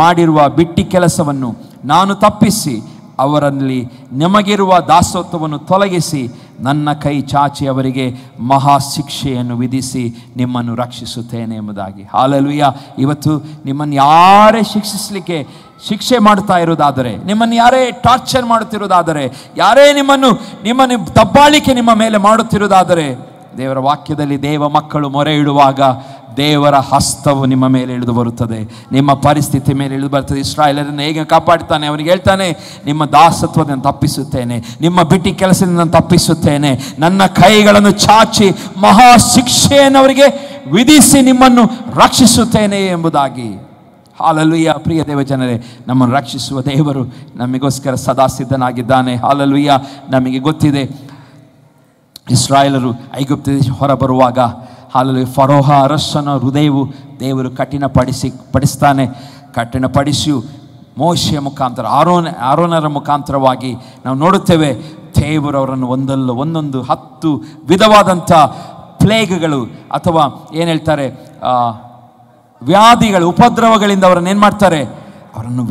ಮಾಡಿರುವ ಬಿಟ್ಟಿ ಕೆಲಸವನ್ನು ನಾನು ತಪ್ಪಿಸಿ ಅವರಲ್ಲಿ ನಿಮಗಿರುವ ದಾಸತ್ವವನ್ನು ತೊಲಗಿಸಿ ನನ್ನ ಕೈ ಚಾಚಿ ಅವರಿಗೆ ಮಹಾ ಶಿಕ್ಷೆಯನ್ನು ವಿಧಿಸಿ ನಿಮ್ಮನ್ನು ರಕ್ಷಿಸುತ್ತೇನೆ ಎಂಬುದಾಗಿ. ಹಲ್ಲೆಲೂಯಾ. ಇವತ್ತು ನಿಮ್ಮನ್ನು ಯಾರೇ ಶಿಕ್ಷೆ ಮಾಡ್ತಾ ಇರೋದಾದರೆ, ನಿಮ್ಮನ್ನು ಯಾರೇ ಟಾರ್ಚರ್ ಮಾಡುತ್ತಿರೋದಾದರೆ, ಯಾರೇ ನಿಮ್ಮನ್ನು ದಬ್ಬಾಳಿಕೆ ನಿಮ್ಮ ಮೇಲೆ ಮಾಡುತ್ತಿರೋದಾದರೆ, ದೇವರ ವಾಕ್ಯದಲ್ಲಿ ದೇವ ಮಕ್ಕಳು ಮೊರೆ ಇಡುವಾಗ ದೇವರ ಹಸ್ತವು ನಿಮ್ಮ ಮೇಲೆ ಇಳಿದು ಬರುತ್ತದೆ, ನಿಮ್ಮ ಪರಿಸ್ಥಿತಿ ಮೇಲೆ ಇಳಿದು ಬರ್ತದೆ. ಇಸ್ರಾಯೇಲರನ್ನು ಹೇಗೆ ಕಾಪಾಡ್ತಾನೆ? ಅವನಿಗೆ ಹೇಳ್ತಾನೆ, ನಿಮ್ಮ ದಾಸತ್ವದಿಂದ ತಪ್ಪಿಸುತ್ತೇನೆ, ನಿಮ್ಮ ಬಿಟ್ಟಿ ಕೆಲಸದಿಂದ ತಪ್ಪಿಸುತ್ತೇನೆ, ನನ್ನ ಕೈಗಳನ್ನು ಚಾಚಿ ಮಹಾ ಶಿಕ್ಷೆಯನ್ನು ಅವರಿಗೆ ವಿಧಿಸಿ ನಿಮ್ಮನ್ನು ರಕ್ಷಿಸುತ್ತೇನೆ ಎಂಬುದಾಗಿ. ಹಲ್ಲೆಲೂಯಾ. ಪ್ರಿಯ ದೇವ ಜನರೇ, ನಮ್ಮನ್ನು ರಕ್ಷಿಸುವ ದೇವರು ನಮಗೋಸ್ಕರ ಸದಾ ಸಿದ್ಧನಾಗಿದ್ದಾನೆ. ಹಲ್ಲೆಲೂಯಾ. ನಮಗೆ ಗೊತ್ತಿದೆ, ಇಸ್ರಾಯೇಲರು ಐಗುಪ್ತ ದೇಶ ಹೊರ ಬರುವಾಗ ಹಲ್ಲೆಲೂಯಾ, ಫರೋಹ ಅರಸನ ಹೃದಯವು ದೇವರು ಕಠಿಣಪಡಿಸ್ತಾನೆ. ಕಠಿಣಪಡಿಸಿಯೂ ಮೋಶೆಯ ಮುಖಾಂತರ, ಆರೋನರ ಮುಖಾಂತರವಾಗಿ ನಾವು ನೋಡುತ್ತೇವೆ, ದೇವರವರನ್ನು ಒಂದೊಂದು 10 ವಿಧವಾದಂಥ ಪ್ಲೇಗ್ಗಳು ಅಥವಾ ಏನು ಹೇಳ್ತಾರೆ, ವ್ಯಾಧಿಗಳು, ಉಪದ್ರವಗಳಿಂದ ಅವರನ್ನು ಏನು ಮಾಡ್ತಾರೆ? ಅವರನ್ನು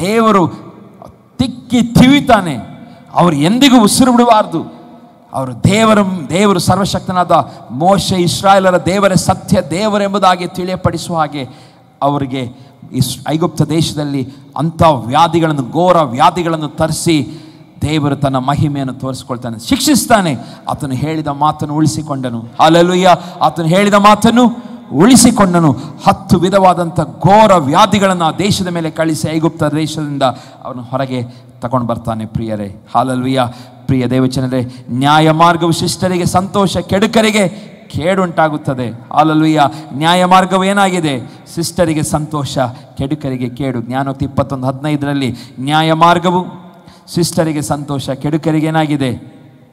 ದೇವರು ತಿವಿತಾನೆ. ಅವರು ಎಂದಿಗೂ ಉಸಿರು ಬಿಡಬಾರ್ದು. ಅವರು ದೇವರು ಸರ್ವಶಕ್ತನಾದ ಮೋಶೆ ಇಸ್ರಾಯೇಲರ ದೇವರೇ ಸತ್ಯ ದೇವರೆಂಬುದಾಗಿ ತಿಳಿಯಪಡಿಸುವ ಹಾಗೆ ಅವರಿಗೆ ಐಗುಪ್ತ ದೇಶದಲ್ಲಿ ಅಂಥ ವ್ಯಾಧಿಗಳನ್ನು, ಘೋರ ವ್ಯಾಧಿಗಳನ್ನು ತರಿಸಿ ದೇವರು ತನ್ನ ಮಹಿಮೆಯನ್ನು ತೋರಿಸ್ಕೊಳ್ತಾನೆ, ಶಿಕ್ಷಿಸ್ತಾನೆ. ಆತನು ಹೇಳಿದ ಮಾತನ್ನು ಉಳಿಸಿಕೊಂಡನು. ಹಲ್ಲೆಲೂಯಾ. ಆತನು ಹೇಳಿದ ಮಾತನ್ನು ಉಳಿಸಿಕೊಂಡನು. 10 ವಿಧವಾದಂಥ ಘೋರ ವ್ಯಾಧಿಗಳನ್ನು ಆ ದೇಶದ ಮೇಲೆ ಕಳಿಸಿ ಐಗುಪ್ತ ದೇಶದಿಂದ ಅವನು ಹೊರಗೆ ತಗೊಂಡು ಬರ್ತಾನೆ. ಪ್ರಿಯರೇ, ಹಲ್ಲೆಲೂಯಾ. ಪ್ರಿಯ ದೇವಚನರೇ, ನ್ಯಾಯ ಮಾರ್ಗವು ಶಿಷ್ಟರಿಗೆ ಸಂತೋಷ, ಕೆಡುಕರಿಗೆ ಕೇಡುಂಟಾಗುತ್ತದೆ. ಹಲ್ಲೆಲೂಯಾ. ನ್ಯಾಯ ಮಾರ್ಗವು ಏನಾಗಿದೆ? ಶಿಷ್ಟರಿಗೆ ಸಂತೋಷ, ಕೆಡುಕರಿಗೆ ಕೇಡು. ಜ್ಞಾನೋಕ್ತಿ 21:15 ನ್ಯಾಯ ಮಾರ್ಗವು ಶಿಷ್ಟರಿಗೆ ಸಂತೋಷ, ಕೆಡುಕರಿಗೆ ಏನಾಗಿದೆ?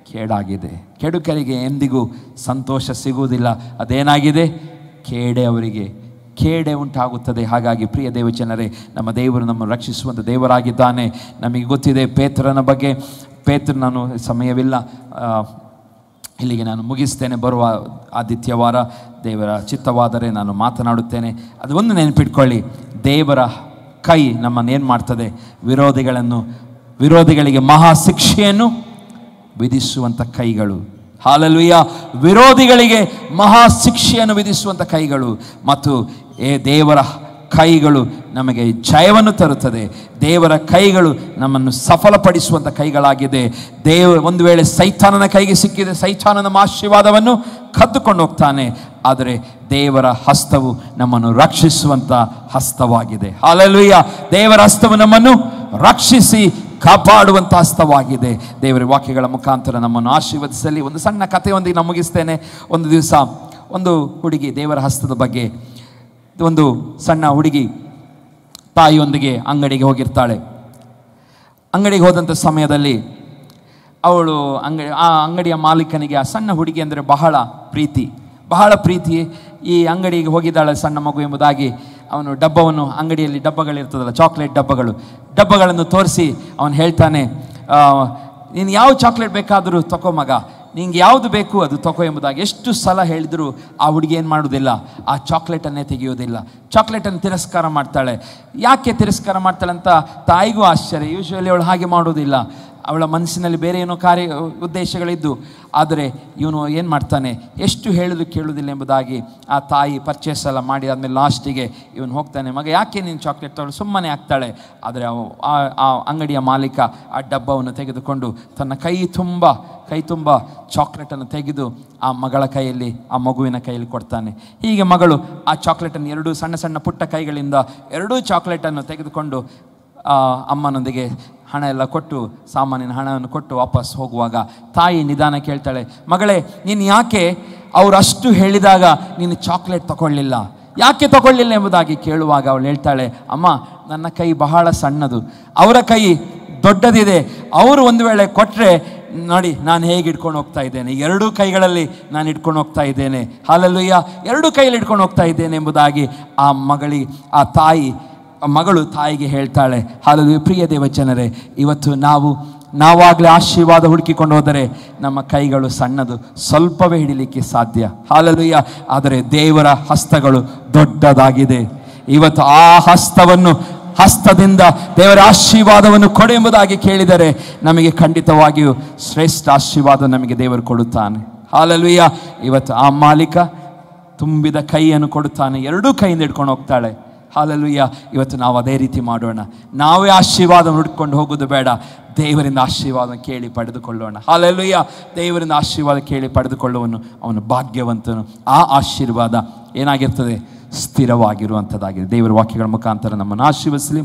ಕೇಡಾಗಿದೆ. ಕೆಡುಕರಿಗೆ ಎಂದಿಗೂ ಸಂತೋಷ ಸಿಗುವುದಿಲ್ಲ. ಅದೇನಾಗಿದೆ? ಅವರಿಗೆ ಕೇಡೆ ಉಂಟಾಗುತ್ತದೆ. ಹಾಗಾಗಿ ಪ್ರಿಯ ದೇವಜನರೇ, ನಮ್ಮ ದೇವರು ನಮ್ಮನ್ನು ರಕ್ಷಿಸುವಂಥ ದೇವರಾಗಿದ್ದಾನೆ. ನಮಗೆ ಗೊತ್ತಿದೆ ಪೇತ್ರನ ಬಗ್ಗೆ. ನಾನು ಸಮಯವಿಲ್ಲ, ಇಲ್ಲಿಗೆ ನಾನು ಮುಗಿಸ್ತೇನೆ. ಬರುವ ಆದಿತ್ಯವಾರ ದೇವರ ಚಿತ್ತವಾದರೆ ನಾನು ಮಾತನಾಡುತ್ತೇನೆ. ಅದು ಒಂದು ನೆನಪಿಟ್ಕೊಳ್ಳಿ, ದೇವರ ಕೈ ನಮ್ಮನ್ನೇನು ಮಾಡ್ತದೆ? ವಿರೋಧಿಗಳಿಗೆ ಮಹಾ ಶಿಕ್ಷೆಯನ್ನು ವಿಧಿಸುವಂಥ ಕೈಗಳು. ಹಲ್ಲೆಲೂಯಾ. ವಿರೋಧಿಗಳಿಗೆ ಮಹಾ ಶಿಕ್ಷೆಯನ್ನು ವಿಧಿಸುವಂಥ ಕೈಗಳು. ಮತ್ತು ದೇವರ ಕೈಗಳು ನಮಗೆ ಜಯವನ್ನು ತರುತ್ತದೆ. ದೇವರ ಕೈಗಳು ನಮ್ಮನ್ನು ಸಫಲಪಡಿಸುವಂಥ ಕೈಗಳಾಗಿದೆ. ಒಂದು ವೇಳೆ ಸೈತಾನನ ಕೈಗೆ ಸಿಕ್ಕಿದೆ, ಸೈತಾನನ ಆಶೀರ್ವಾದವನ್ನು ಕದ್ದುಕೊಂಡು ಹೋಗ್ತಾನೆ. ಆದರೆ ದೇವರ ಹಸ್ತವು ನಮ್ಮನ್ನು ರಕ್ಷಿಸುವಂಥ ಹಸ್ತವಾಗಿದೆ. ಹಲ್ಲೆಲೂಯಾ. ದೇವರ ಹಸ್ತವು ನಮ್ಮನ್ನು ರಕ್ಷಿಸಿ ಕಾಪಾಡುವಂಥ ಹಸ್ತವಾಗಿದೆ. ದೇವರ ವಾಕ್ಯಗಳ ಮುಖಾಂತರ ನಮ್ಮನ್ನು ಆಶೀರ್ವದಿಸಲಿ. ಒಂದು ಸಣ್ಣ ಕಥೆಯೊಂದಿಗೆ ನಾನು ಮುಗಿಸ್ತೇನೆ. ಒಂದು ದಿವಸ ಒಂದು ಹುಡುಗಿ, ದೇವರ ಹಸ್ತದ ಬಗ್ಗೆ, ಒಂದು ಸಣ್ಣ ಹುಡುಗಿ ತಾಯಿಯೊಂದಿಗೆ ಅಂಗಡಿಗೆ ಹೋಗಿರ್ತಾಳೆ. ಅಂಗಡಿಗೆ ಹೋದಂಥ ಸಮಯದಲ್ಲಿ ಅವಳು ಆ ಅಂಗಡಿಯ ಮಾಲೀಕನಿಗೆ ಆ ಸಣ್ಣ ಹುಡುಗಿ ಅಂದರೆ ಬಹಳ ಪ್ರೀತಿ. ಈ ಅಂಗಡಿಗೆ ಹೋಗಿದ್ದಾಳೆ ಸಣ್ಣ ಮಗು ಎಂಬುದಾಗಿ ಅವನು ಡಬ್ಬವನ್ನು, ಅಂಗಡಿಯಲ್ಲಿ ಡಬ್ಬಗಳಿರ್ತದಲ್ಲ, ಚಾಕ್ಲೇಟ್ ಡಬ್ಬಗಳನ್ನು ತೋರಿಸಿ ಅವನು ಹೇಳ್ತಾನೆ, ನೀನು ಯಾವ ಚಾಕ್ಲೇಟ್ ಬೇಕಾದರೂ ತಗೋ ಮಗ, ನಿಂಗೆ ಯಾವುದು ಬೇಕು ಅದು ತಗೋ ಎಂಬುದಾಗಿ ಎಷ್ಟು ಸಲ ಹೇಳಿದರೂ ಆ ಹುಡುಗಿ ಏನು ಮಾಡೋದಿಲ್ಲ, ಆ ಚಾಕ್ಲೇಟನ್ನೇ ತೆಗೆಯೋದಿಲ್ಲ. ಚಾಕ್ಲೇಟನ್ನು ತಿರಸ್ಕಾರ ಮಾಡ್ತಾಳೆ. ಯಾಕೆ ತಿರಸ್ಕಾರ ಮಾಡ್ತಾಳೆ ಅಂತ ತಾಯಿಗೂ ಆಶ್ಚರ್ಯ. ಯೂಶ್ವಲಿ ಅವಳು ಹಾಗೆ ಮಾಡೋದಿಲ್ಲ. ಅವಳ ಮನಸ್ಸಿನಲ್ಲಿ ಬೇರೆ ಏನೋ ಉದ್ದೇಶಗಳಿದ್ದು, ಆದರೆ ಇವನು ಏನು ಮಾಡ್ತಾನೆ, ಎಷ್ಟು ಹೇಳಿದ್ರು ಕೇಳುವುದಿಲ್ಲ ಎಂಬುದಾಗಿ ಆ ತಾಯಿ ಪರ್ಚೇಸ್ ಎಲ್ಲ ಮಾಡಿ ಆದಮೇಲೆ ಲಾಸ್ಟಿಗೆ ಇವನು ಹೋಗ್ತಾನೆ, ಮಗ ಯಾಕೆ ನೀನು ಚಾಕ್ಲೇಟ್ ತಗೊಳ್ಳು, ಸುಮ್ಮನೆ ಆಗ್ತಾಳೆ. ಆದರೆ ಆ ಅಂಗಡಿಯ ಮಾಲೀಕ ಆ ಡಬ್ಬವನ್ನು ತೆಗೆದುಕೊಂಡು ತನ್ನ ಕೈ ತುಂಬ ಚಾಕ್ಲೇಟನ್ನು ತೆಗೆದು ಆ ಮಗಳ ಕೈಯಲ್ಲಿ, ಆ ಮಗುವಿನ ಕೈಯಲ್ಲಿ ಕೊಡ್ತಾನೆ. ಹೀಗೆ ಮಗಳು ಆ ಚಾಕ್ಲೇಟನ್ನು ಎರಡೂ ಸಣ್ಣ ಪುಟ್ಟ ಕೈಗಳಿಂದ ಎರಡೂ ಚಾಕ್ಲೇಟನ್ನು ತೆಗೆದುಕೊಂಡು ಅಮ್ಮನೊಂದಿಗೆ ಹಣ ಎಲ್ಲ ಕೊಟ್ಟು, ಸಾಮಾನಿನ ಹಣವನ್ನು ಕೊಟ್ಟು ವಾಪಸ್ ಹೋಗುವಾಗ ತಾಯಿ ನಿಧಾನ ಕೇಳ್ತಾಳೆ, ಮಗಳೇ ನೀನು ಯಾಕೆ ಅವರು ಅಷ್ಟು ಹೇಳಿದಾಗ ನೀನು ಚಾಕ್ಲೇಟ್ ತಗೊಳ್ಳಿಲ್ಲ, ಯಾಕೆ ತಗೊಳ್ಳಿಲ್ಲ ಎಂಬುದಾಗಿ ಕೇಳುವಾಗ ಅವಳು ಹೇಳ್ತಾಳೆ, ಅಮ್ಮ ನನ್ನ ಕೈ ಬಹಳ ಸಣ್ಣದು, ಅವರ ಕೈ ದೊಡ್ಡದಿದೆ. ಅವರು ಒಂದು ವೇಳೆ ಕೊಟ್ಟರೆ ನೋಡಿ, ನಾನು ಹೇಗೆ ಇಟ್ಕೊಂಡು ಹೋಗ್ತಾ ಇದ್ದೇನೆ, ಎರಡೂ ಕೈಗಳಲ್ಲಿ ನಾನು ಇಟ್ಕೊಂಡು ಹೋಗ್ತಾ ಇದ್ದೇನೆ. ಹಲ್ಲೆಲೂಯಾ, ಎರಡೂ ಕೈಯಲ್ಲಿ ಇಟ್ಕೊಂಡು ಹೋಗ್ತಾ ಇದ್ದೇನೆ ಎಂಬುದಾಗಿ ಮಗಳು ತಾಯಿಗೆ ಹೇಳ್ತಾಳೆ. ಹಲ್ಲೆಲೂಯಾ. ಪ್ರಿಯ ದೇವ ಜನರೇ, ಇವತ್ತು ನಾವಾಗಲೇ ಆಶೀರ್ವಾದ ಹುಡುಕಿಕೊಂಡು ಹೋದರೆ ನಮ್ಮ ಕೈಗಳು ಸಣ್ಣದು, ಸ್ವಲ್ಪವೇ ಹಿಡಿಲಿಕ್ಕೆ ಸಾಧ್ಯ. ಹಲ್ಲೆಲೂಯಾ. ಆದರೆ ದೇವರ ಹಸ್ತಗಳು ದೊಡ್ಡದಾಗಿದೆ. ಇವತ್ತು ಆ ಹಸ್ತದಿಂದ ದೇವರ ಆಶೀರ್ವಾದವನ್ನು ಕೊಡು ಎಂಬುದಾಗಿ ಕೇಳಿದರೆ ನಮಗೆ ಖಂಡಿತವಾಗಿಯೂ ಶ್ರೇಷ್ಠ ಆಶೀರ್ವಾದ ನಮಗೆ ದೇವರು ಕೊಡುತ್ತಾನೆ. ಹಲ್ಲೆಲೂಯಾ. ಇವತ್ತು ಆ ಮಾಲೀಕ ತುಂಬಿದ ಕೈಯನ್ನು ಕೊಡುತ್ತಾನೆ, ಎರಡೂ ಕೈಯಿಂದ ಹಿಡ್ಕೊಂಡು ಹೋಗ್ತಾಳೆ. ಹಲ್ಲೆಲೂಯಾ. ಇವತ್ತು ನಾವು ಅದೇ ರೀತಿ ಮಾಡೋಣ. ನಾವೇ ಆಶೀರ್ವಾದ ಹುಡುಕೊಂಡು ಹೋಗೋದು ಬೇಡ, ದೇವರಿಂದ ಆಶೀರ್ವಾದ ಕೇಳಿ ಪಡೆದುಕೊಳ್ಳೋಣ. ಹಲ್ಲೆಲೂಯಾ. ದೇವರಿಂದ ಆಶೀರ್ವಾದ ಕೇಳಿ ಪಡೆದುಕೊಳ್ಳುವನು ಅವನು ಭಾಗ್ಯವಂತನು. ಆ ಆಶೀರ್ವಾದ ಏನಾಗಿರ್ತದೆ? ಸ್ಥಿರವಾಗಿರುವಂಥದ್ದಾಗಿದೆ. ದೇವರ ವಾಕ್ಯಗಳ ಮುಖಾಂತರ ನಮ್ಮನ್ನು ಆಶೀರ್ವದಿಸಲಿ.